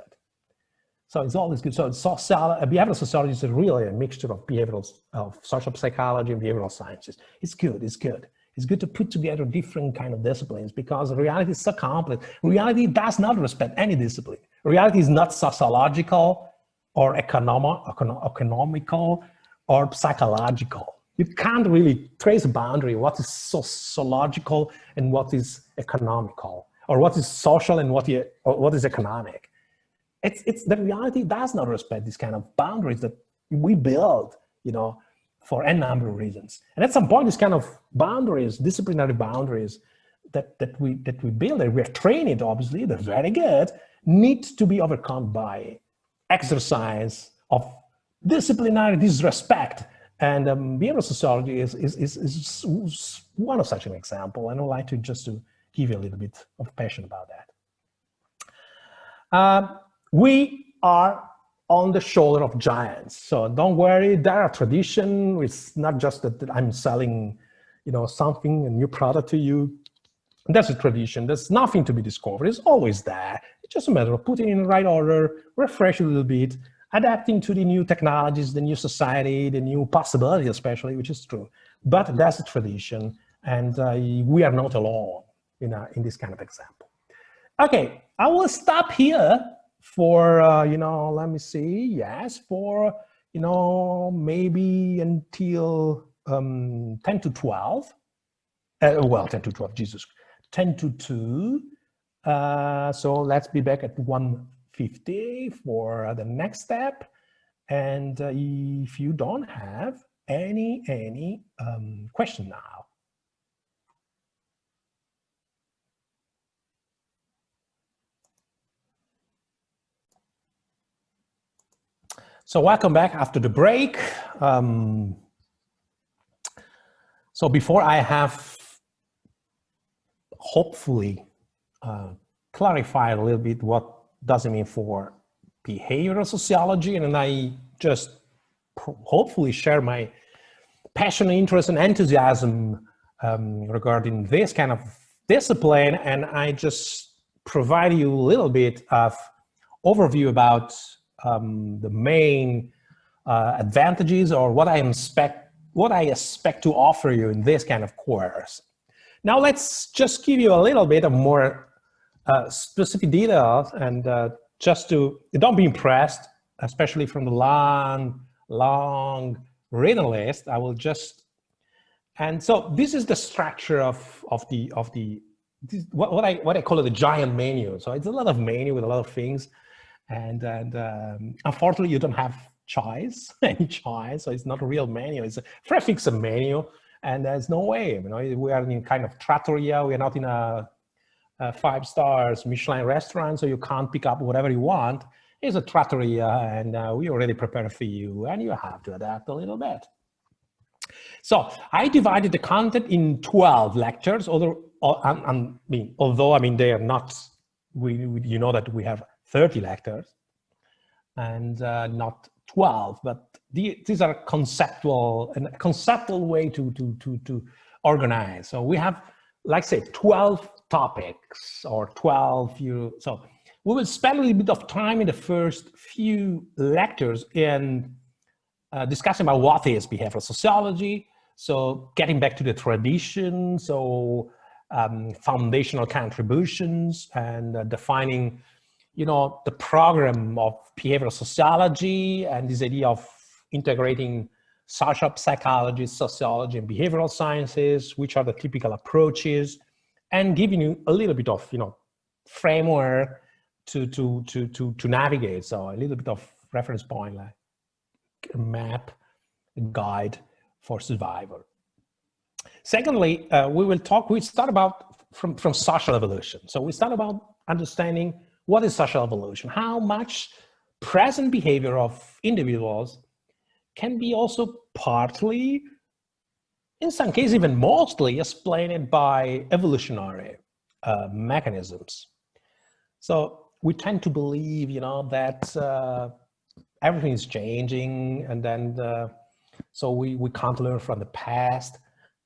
So it's always good. So behavioral sociology is really a mixture of social psychology and behavioral sciences. It's good, it's good. It's good to put together different kind of disciplines, because reality is so complex. Reality does not respect any discipline. Reality is not sociological or economical or psychological. You can't really trace a boundary, what is sociological and what is economical, or what is social and what is economic. It's the reality does not respect these kind of boundaries that we build, you know, for a number of reasons. And at some point, these kind of boundaries, disciplinary boundaries, that we build, that we're trained, obviously, they're very good, needs to be overcome by exercise of disciplinary disrespect. And behavioral sociology is one of such an example. And I'd like to just to give you a little bit of passion about that. We are on the shoulder of giants. So don't worry, there are traditions. It's not just that I'm selling, something, a new product to you. That's a tradition. There's nothing to be discovered. It's always there. It's just a matter of putting it in the right order, refresh a little bit, adapting to the new technologies, the new society, the new possibility, especially, which is true. But that's a tradition, and we are not alone in this kind of example. Okay, I will stop here for, let me see, yes, for, maybe until 10 to 12. Well, 10 to 12, Jesus, 10 to 2. So let's be back at 1:50 for the next step. And if you don't have any question now. So welcome back after the break. So before I have hopefully clarified a little bit what does it mean for behavioral sociology, and I just hopefully share my passion, interest, and enthusiasm regarding this kind of discipline, and I just provide you a little bit of overview about the main advantages or what I expect to offer you in this kind of course. Now let's just give you a little bit of more specific details, and just to don't be impressed, especially from the long written list. I will just, and so this is the structure of what I call it the giant menu. So it's a lot of menu with a lot of things. And unfortunately, you don't have any choice. So it's not a real menu. It's a prefix menu, and there's no way. We are in kind of trattoria. We are not in a 5-star Michelin restaurant, so you can't pick up whatever you want. It's a trattoria, and we already prepared for you, and you have to adapt a little bit. So I divided the content in 12 lectures. Although they are not. You know that we have 30 lectures and not 12, but these are conceptual way to organize. So we have, like say, 12 topics or 12 so we will spend a little bit of time in the first few lectures in discussing about what is behavioral sociology. So getting back to the tradition, so foundational contributions, and defining the program of behavioral sociology, and this idea of integrating social psychology, sociology, and behavioral sciences, which are the typical approaches, and giving you a little bit of framework to navigate. So a little bit of reference point, like a map, a guide for survival. Secondly, we start about from social evolution. So we start about understanding what is social evolution, how much present behavior of individuals can be also partly, in some cases even mostly, explained by evolutionary mechanisms. So we tend to believe, that everything is changing, and then so we can't learn from the past,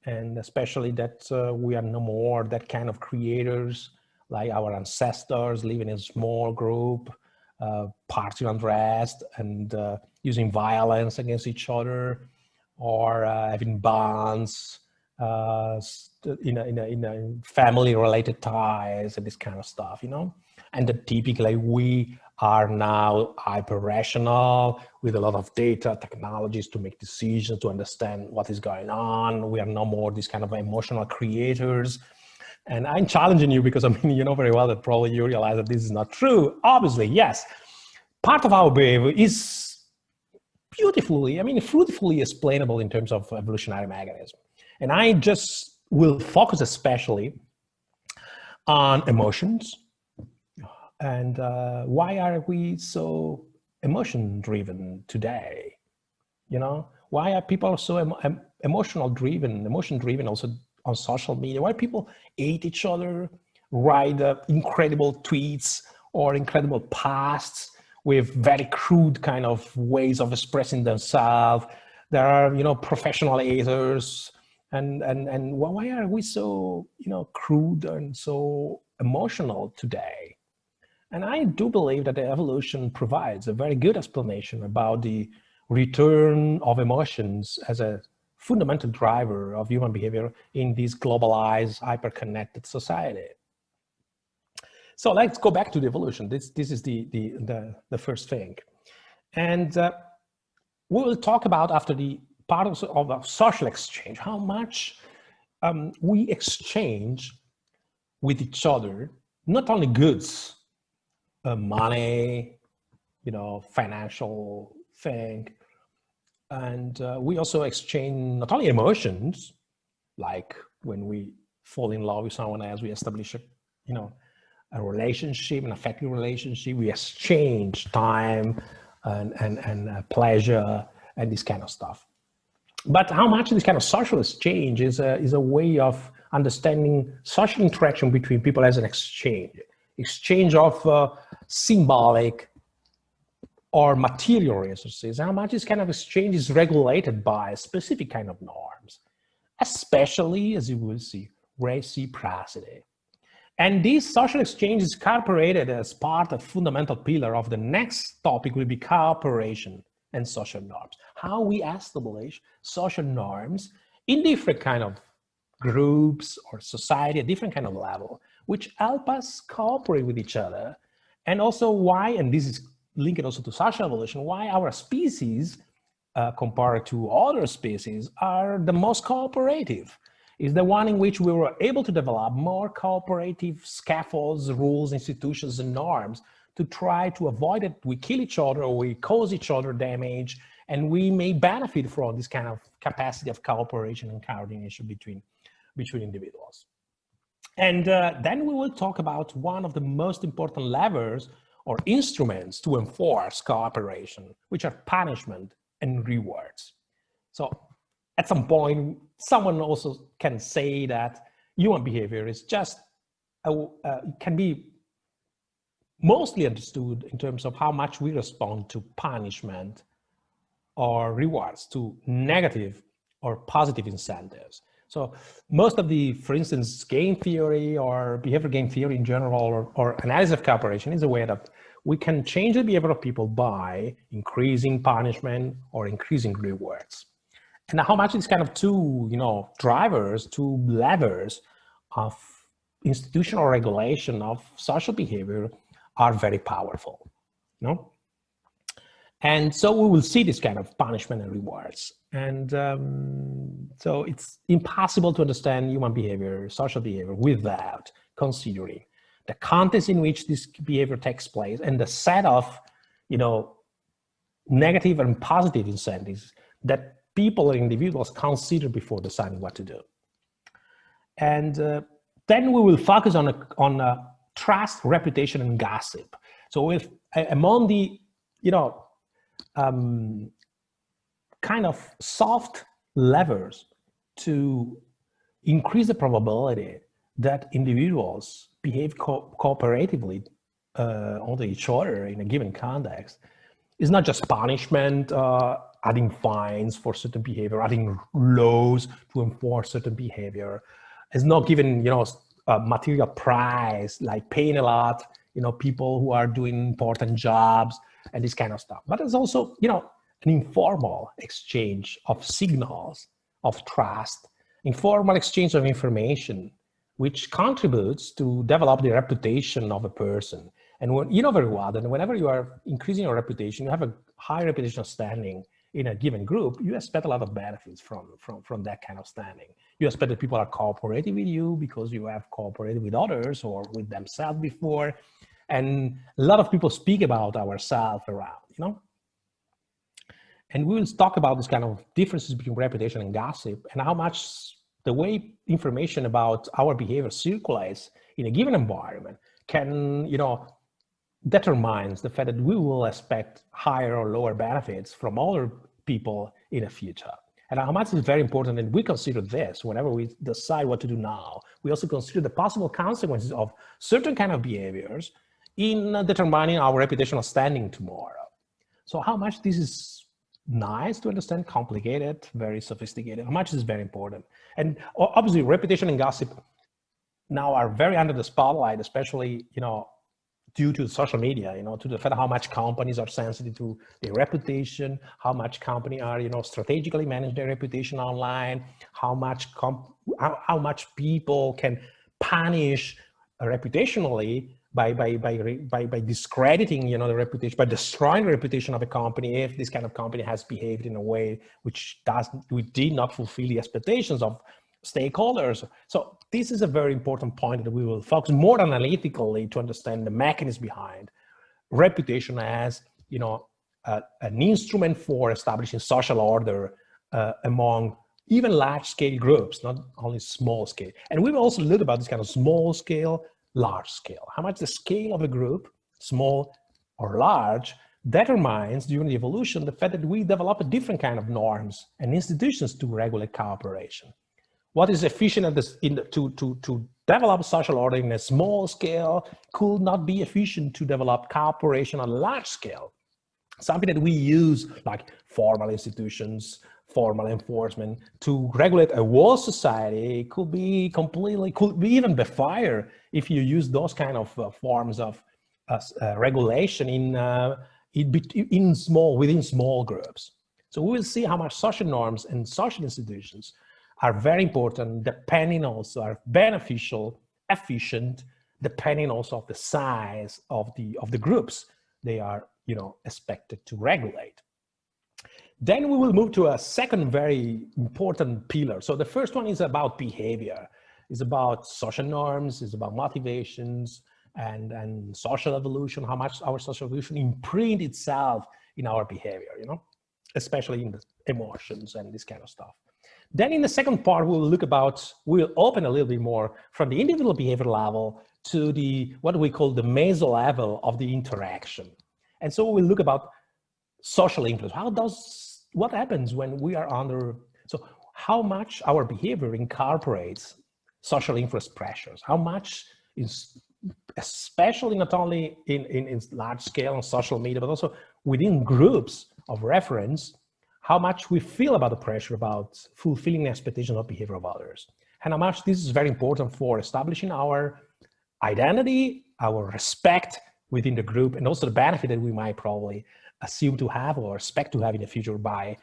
and especially that we are no more that kind of creators like our ancestors, living in a small group, partying unrest, and using violence against each other, or having bonds, in family-related ties, and this kind of stuff, And that typically we are now hyper-rational with a lot of data, technologies to make decisions, to understand what is going on. We are no more these kind of emotional creators. And I'm challenging you because, you know very well that probably you realize that this is not true. Obviously, yes, part of our behavior is fruitfully explainable in terms of evolutionary mechanism. And I just will focus especially on emotions. And why are we so emotion driven today? You know, why are people so emotion driven also on social media? Why people hate each other, write incredible tweets or incredible posts with very crude kind of ways of expressing themselves? There are, you know, professional haters, and why are we so, you know, crude and so emotional today? And I do believe that the evolution provides a very good explanation about the return of emotions as a fundamental driver of human behavior in this globalized, hyper-connected society. So let's go back to the evolution. This is the first thing. And we will talk about, after the part of social exchange, how much we exchange with each other, not only goods, money, you know, financial thing. And we also exchange not only emotions, like when we fall in love with someone else, we establish a, you know, a relationship, an affective relationship, we exchange time and pleasure and this kind of stuff. But how much this kind of social exchange is a way of understanding social interaction between people as an exchange of symbolic or material resources, how much this kind of exchange is regulated by specific kind of norms, especially, as you will see, reciprocity. And this social exchange is incorporated as part of fundamental pillar of the next topic will be cooperation and social norms. How we establish social norms in different kind of groups or society, a different kind of level, which help us cooperate with each other. And also why, and this is linked also to social evolution, why our species, compared to other species, are the most cooperative. Is the one in which we were able to develop more cooperative scaffolds, rules, institutions, and norms to try to avoid it. We kill each other or we cause each other damage, and we may benefit from this kind of capacity of cooperation and coordination between individuals. And then we will talk about one of the most important levers or instruments to enforce cooperation, which are punishment and rewards. So at some point, someone also can say that human behavior is just, can be mostly understood in terms of how much we respond to punishment or rewards, to negative or positive incentives. So most of the, for instance, game theory or behavior game theory in general, or analysis of cooperation is a way that we can change the behavior of people by increasing punishment or increasing rewards. And how much these kind of two, you know, drivers, two levers of institutional regulation of social behavior are very powerful, you know? And so we will see this kind of punishment and rewards. And so it's impossible to understand human behavior, social behavior, without considering the context in which this behavior takes place and the set of, you know, negative and positive incentives that people or individuals consider before deciding what to do. And then we will focus on trust, reputation, and gossip. So with among the, you know, kind of soft levers to increase the probability that individuals behave cooperatively onto each other in a given context is not just punishment, adding fines for certain behavior, adding laws to enforce certain behavior. It's not given, you know, a material prize, like paying a lot, you know, people who are doing important jobs and this kind of stuff. But it's also, you know, an informal exchange of signals of trust, informal exchange of information, which contributes to develop the reputation of a person. And when, you know very well that whenever you are increasing your reputation, you have a high reputational standing in a given group, you expect a lot of benefits from that kind of standing. You expect that people are cooperating with you because you have cooperated with others or with themselves before. And a lot of people speak about ourselves around, you know? And we will talk about this kind of differences between reputation and gossip and how much the way information about our behavior circulates in a given environment can, determines the fact that we will expect higher or lower benefits from other people in the future. And how much is very important, and we consider this whenever we decide what to do now. We also consider the possible consequences of certain kind of behaviors in determining our reputational standing tomorrow. So how much this is nice to understand, complicated, very sophisticated, how much is very important. And obviously reputation and gossip now are very under the spotlight, especially, due to social media, to the fact how much companies are sensitive to their reputation, how much company are, strategically manage their reputation online, how much people can punish reputationally by discrediting, the reputation, by destroying the reputation of a company if this kind of company has behaved in a way which did not fulfill the expectations of stakeholders. So this is a very important point that we will focus more analytically to understand the mechanism behind reputation as, an instrument for establishing social order among even large-scale groups, not only small scale. And we will also look about this kind of small scale, large scale. How much the scale of a group, small or large, determines during the evolution the fact that we develop a different kind of norms and institutions to regulate cooperation. What is efficient to develop social order in a small scale could not be efficient to develop cooperation on a large scale. Something that we use like formal institutions, formal enforcement to regulate a whole society could be even backfire if you use those kind of forms of regulation within small groups. So we will see how much social norms and social institutions are very important, depending also, are beneficial, efficient, depending also of the size of the groups they are, expected to regulate. Then we will move to a second very important pillar. So the first one is about behavior. It's about social norms, it's about motivations and social evolution, how much our social evolution imprint itself in our behavior, especially in the emotions and this kind of stuff. Then in the second part, we'll open a little bit more from the individual behavior level to what we call the meso level of the interaction. And so we'll look about social influence. What happens when we are so how much our behavior incorporates social influence pressures? How much is, especially not only in large scale on social media, but also within groups of reference, how much we feel about the pressure about fulfilling the expectations of behavior of others, and how much this is very important for establishing our identity, our respect within the group, and also the benefit that we might probably assume to have or expect to have in the future by,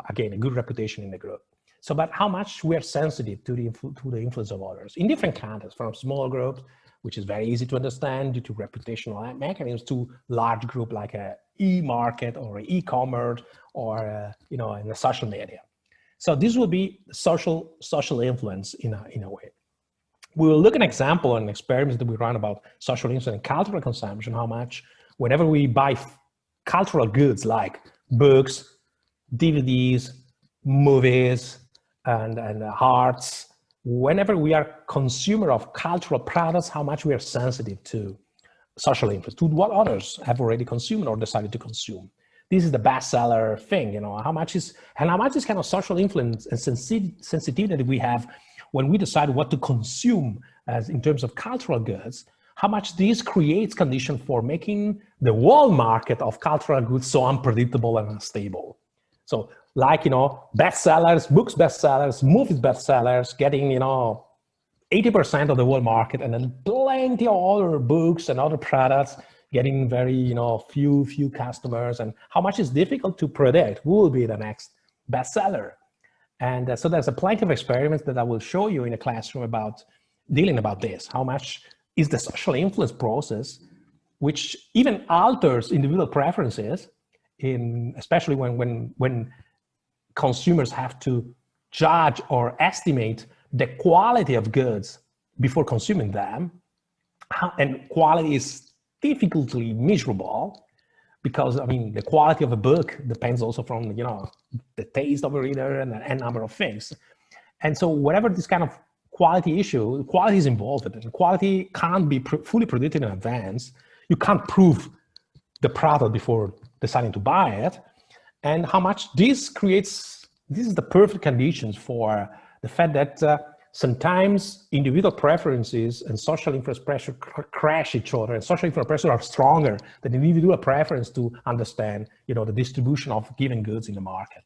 again, a good reputation in the group. So, but how much we are sensitive to the influence of others in different contexts, from small groups, which is very easy to understand due to reputational mechanisms, to large group like a e-market or e-commerce or in the social media. So this will be social influence in a way. We will look at an example and experiments that we run about social influence and cultural consumption, how much whenever we buy cultural goods like books, DVDs, movies, and arts, whenever we are consumer of cultural products, how much we are sensitive to social influence, to what others have already consumed or decided to consume. This is the bestseller thing, how much is kind of social influence and sensitivity that we have when we decide what to consume as in terms of cultural goods, how much this creates conditions for making the world market of cultural goods so unpredictable and unstable. So like, bestsellers, books bestsellers, movies bestsellers, getting, 80% of the world market, and then plenty of other books and other products getting very, few customers, and how much is difficult to predict who will be the next bestseller. And so there's a plenty of experiments that I will show you in a classroom about dealing about this. How much is the social influence process, which even alters individual preferences, especially when consumers have to judge or estimate the quality of goods before consuming them. And quality is difficultly measurable because, the quality of a book depends also from, the taste of a reader and a number of things. And so whenever this kind of quality issue, quality is involved, and quality can't be fully predicted in advance. You can't prove the product before deciding to buy it. And how much this creates, this is the perfect conditions for the fact that sometimes individual preferences and social influence pressure crash each other, and social influence pressure are stronger than individual preference to understand, you know, the distribution of given goods in the market.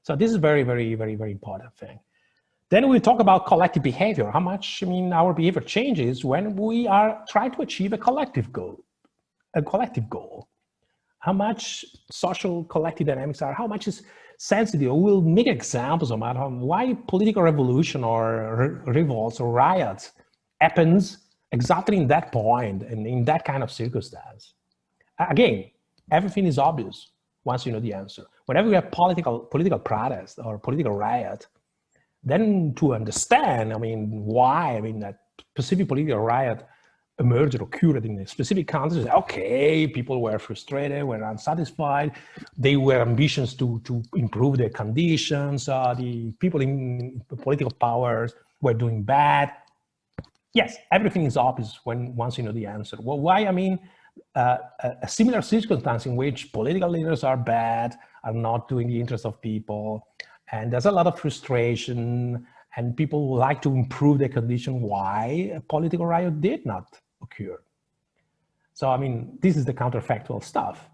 So this is very, very, very, very important thing. Then we talk about collective behavior, how much, I mean, our behavior changes when we are trying to achieve a collective goal, How much social collective dynamics are, how much is sensitive. We'll make examples about why political revolution or revolts or riots happens exactly in that point and in that kind of circumstance. Again, everything is obvious once you know the answer. Whenever you have political protest or political riot, then to understand, I mean, why, I mean, that specific political riot emerged or occurred in a specific country, okay, people were frustrated, were unsatisfied, they were ambitions to improve their conditions, the people in political powers were doing bad. Yes, everything is obvious once you know the answer. Well, why? I mean, a similar circumstance in which political leaders are bad, are not doing the interest of people, and there's a lot of frustration, and people would like to improve their condition. Why a political riot did not occur? So, I mean, this is the counterfactual stuff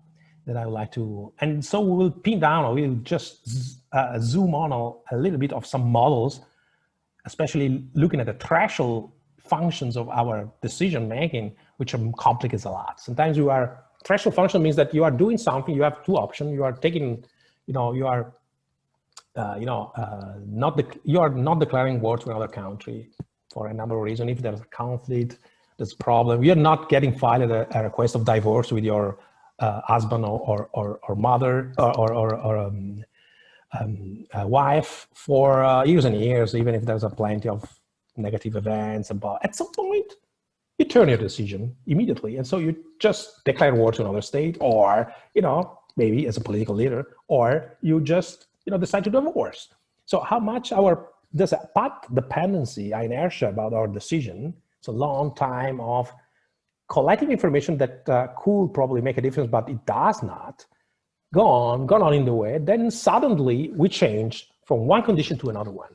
that I would like to, and so we will pin down, or we'll just zoom on a little bit of some models, especially looking at the threshold functions of our decision making, which complicates a lot. Sometimes threshold function means that you are doing something, you have two options, you are taking, you are not declaring war to another country for a number of reasons. If there's a conflict, there's a problem, you're not getting filed a request of divorce with your husband or mother or wife for years and years, even if there's plenty of negative events. But at some point, you turn your decision immediately, and so you just declare war to another state, or maybe as a political leader, or you just decide to divorce. So how much there's a path dependency, inertia about our decision. It's a long time of collecting information that could probably make a difference, but it does not. Gone on in the way. Then suddenly we change from one condition to another one,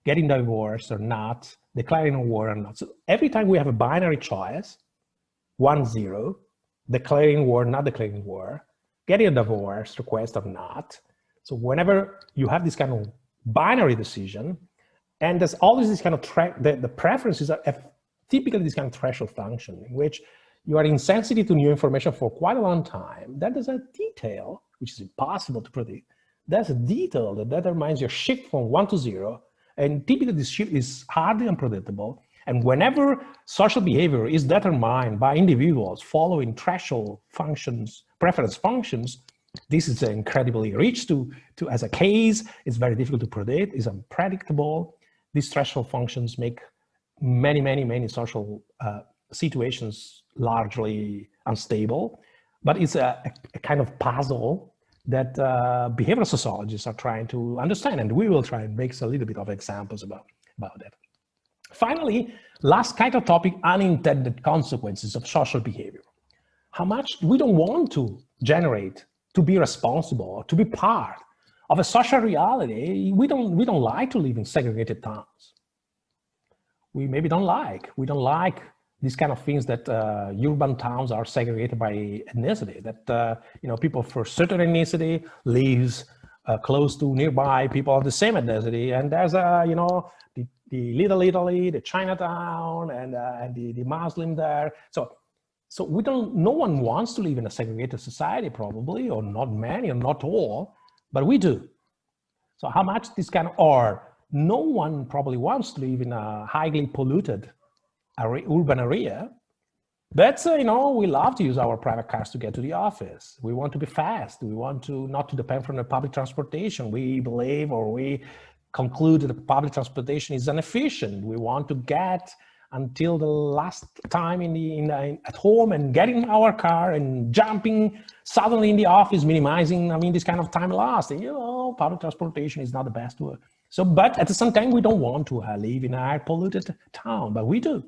getting divorced or not, declaring a war or not. So every time we have a binary choice, 1-0, declaring war, not declaring war, getting a divorce request or not. So whenever you have this kind of binary decision, and there's always this kind of the preferences are typically this kind of threshold function in which you are insensitive to new information for quite a long time. Then there's a detail, which is impossible to predict. There's a detail that determines your shift from 1 to 0. And typically this shift is hardly unpredictable. And whenever social behavior is determined by individuals following threshold functions, preference functions, this is incredibly rich as a case. It's very difficult to predict. It's unpredictable. These threshold functions make many social situations largely unstable. But it's a kind of puzzle that behavioral sociologists are trying to understand, and we will try and make a little bit of examples about that. Finally, last kind of topic, unintended consequences of social behavior. How much we don't want to generate, to be responsible, or to be part of a social reality. We don't like to live in segregated towns. We maybe don't like. We don't like these kind of things that urban towns are segregated by ethnicity, that people for certain ethnicity lives close to nearby people of the same ethnicity, and there's the Little Italy, the Chinatown, and the Muslim there. So no one wants to live in a segregated society, probably, or not many, or not all, but we do. So how much this kind of, or no one probably wants to live in a highly polluted urban area, but we love to use our private cars to get to the office. We want to be fast. We want to not to depend from the public transportation. We believe, or we conclude that public transportation is inefficient. We want to get until the last time at home and getting our car and jumping suddenly in the office, minimizing, this kind of time lost. Public transportation is not the best So, but at the same time, we don't want to live in a air polluted town, but we do.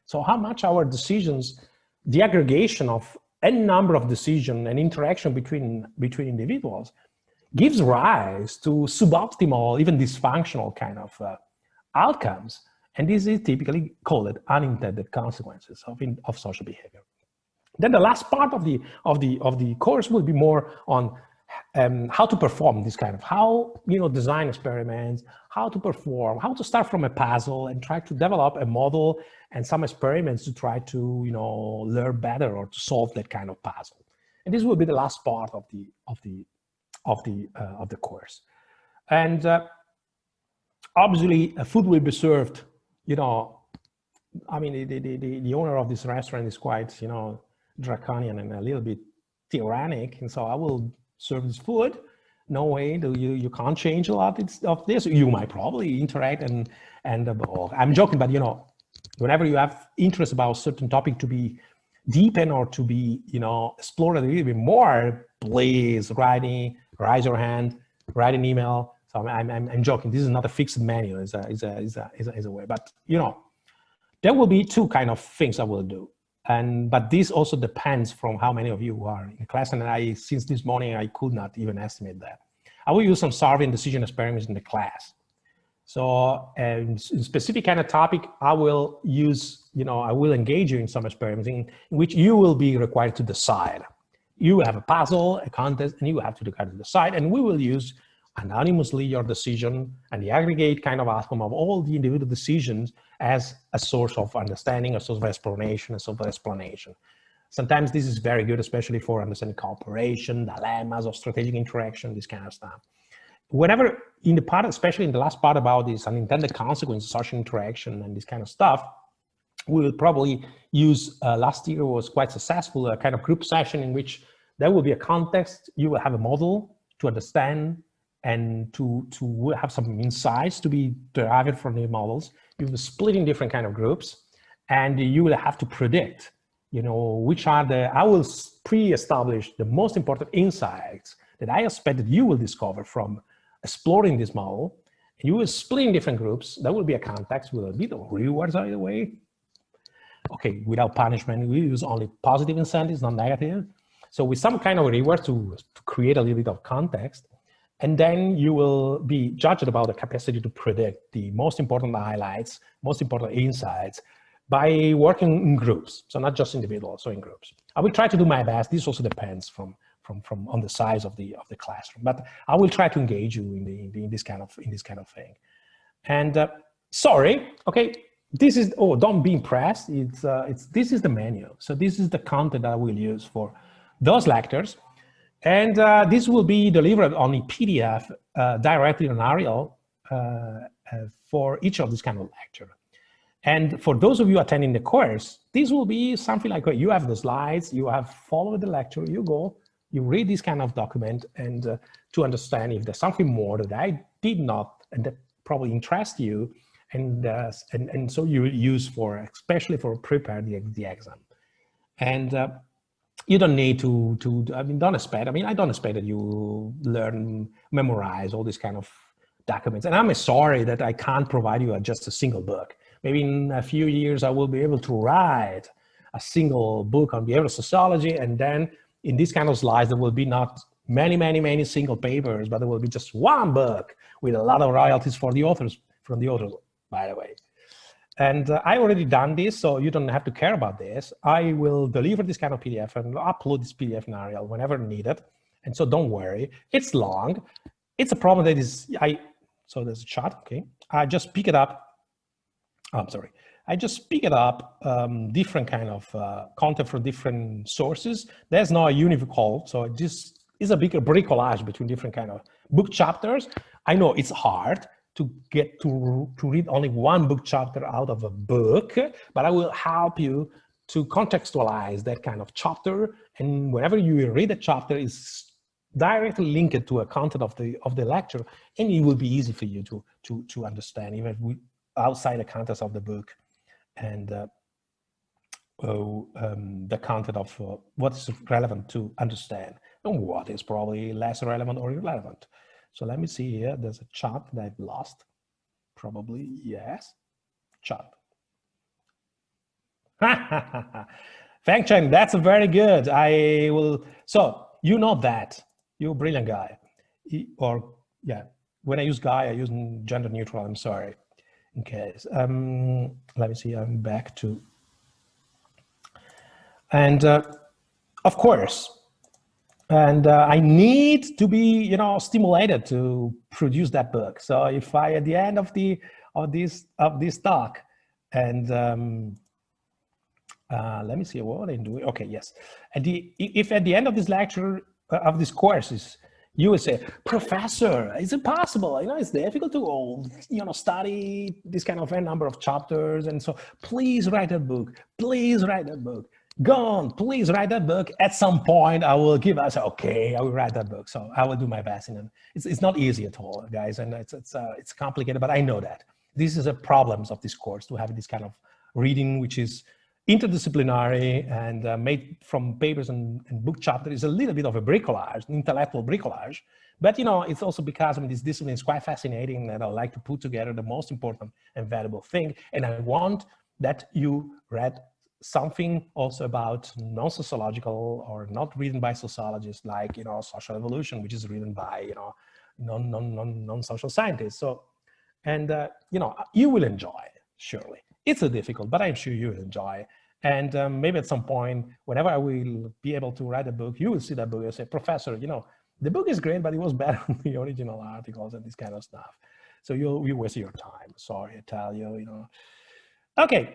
So how much our decisions, the aggregation of any number of decisions and interaction between individuals gives rise to suboptimal, even dysfunctional kind of outcomes. And this is typically called unintended consequences of social behavior. Then the last part of the course will be more on how to perform this kind of, how, design experiments, how to perform, how to start from a puzzle and try to develop a model and some experiments to try to, learn better or to solve that kind of puzzle. And this will be the last part of the course. And obviously, food will be served. I mean, the owner of this restaurant is quite, draconian and a little bit tyrannic, and so I will serve this food. No way, you can't change a lot of this. You might probably interact and I'm joking, but whenever you have interest about a certain topic to be deepened or to be explored a little bit more, please raise your hand, write an email. So I'm joking. This is not a fixed menu. Is a way, but there will be two kind of things I will do. But this also depends from how many of you are in class. And since this morning, I could not even estimate that. I will use some survey and decision experiments in the class. So in specific kind of topic, I will use, I will engage you in some experiments in which you will be required to decide. You will have a puzzle, a contest, and you will have to decide. And we will use anonymously your decision and the aggregate kind of outcome of all the individual decisions as a source of understanding, a source of explanation, a source of explanation. Sometimes this is very good, especially for understanding cooperation, dilemmas of strategic interaction, this kind of stuff. Whenever in the part, especially in the last part about this unintended consequences, social interaction and this kind of stuff, we will probably use, last year was quite successful, a kind of group session in which there will be a context, you will have a model to understand and to have some insights to be derived from the models. You will split in different kind of groups and you will have to predict, which are I will pre-establish the most important insights that I expect that you will discover from exploring this model. And you will split in different groups. There will be a context with a bit of rewards either way. Okay, without punishment, we use only positive incentives, not negative. So with some kind of reward to create a little bit of context. And then you will be judged about the capacity to predict the most important highlights, most important insights by working in groups. So not just individuals, so in groups. I will try to do my best. This also depends from on the size of the classroom, but I will try to engage you in this kind of thing. And sorry, okay, this is, don't be impressed. This is the menu. So this is the content that I will use for those lectures. And this will be delivered on a PDF directly on Ariel for each of this kind of lecture. And for those of you attending the course, this will be something like you have the slides, you have followed the lecture, you go, you read this kind of document and to understand if there's something more that I did not, and that probably interests you. And so you will use especially for prepare the exam. And you don't need to don't expect, I don't expect that you memorize all these kind of documents. And I'm sorry that I can't provide you just a single book. Maybe in a few years, I will be able to write a single book on behavioral sociology. And then in these kind of slides, there will be not many single papers, but there will be just one book with a lot of royalties for the authors, by the way. And I already done this, so you don't have to care about this. I will deliver this kind of PDF and upload this PDF in Ariel whenever needed. And so don't worry, it's long. It's a problem that is, so there's a chart, okay. I just pick it up. I'm sorry. I just pick it up, different kind of content from different sources. There's no univocal, so this is a bigger bricolage between different kind of book chapters. I know it's hard to get to read only one book chapter out of a book, but I will help you to contextualize that kind of chapter. And whenever you read a chapter, is directly linked to a content of the lecture, and it will be easy for you to understand, even outside the context of the book and the content of what's relevant to understand and what is probably less relevant or irrelevant. So let me see here. There's a chart that I've lost. Probably yes. Chat. Feng Cheng, that's very good. I will. So you know that you're a brilliant guy, or yeah. When I use guy, I use gender neutral. I'm sorry. In case. Let me see. I'm back to. And of course, and I need to be, stimulated to produce that book. So if I, at the end of this talk, and let me see what I'm doing. Okay, yes. If at the end of this lecture, of these courses, you will say, Professor, is it possible? It's difficult to, study this kind of a number of chapters. And so please write a book. Please write a book. Go on, please write that book. At some point, I will give us, okay, I will write that book. So I will do my best. It's not easy at all, guys. And it's complicated, but I know that. This is a problems of this course, to have this kind of reading, which is interdisciplinary and made from papers and book chapters. Is a little bit of a bricolage, an intellectual bricolage. But it's also because this discipline is quite fascinating, and I like to put together the most important and valuable thing. And I want that you read something also about non-sociological or not written by sociologists, like social evolution, which is written by non-social scientists. So, and you will enjoy, surely. It's a difficult, but I'm sure you will enjoy. And maybe at some point, whenever I will be able to write a book, you will see that book and say, Professor, the book is great, but it was better than the original articles and this kind of stuff. So you waste your time. Sorry, I tell you, Okay,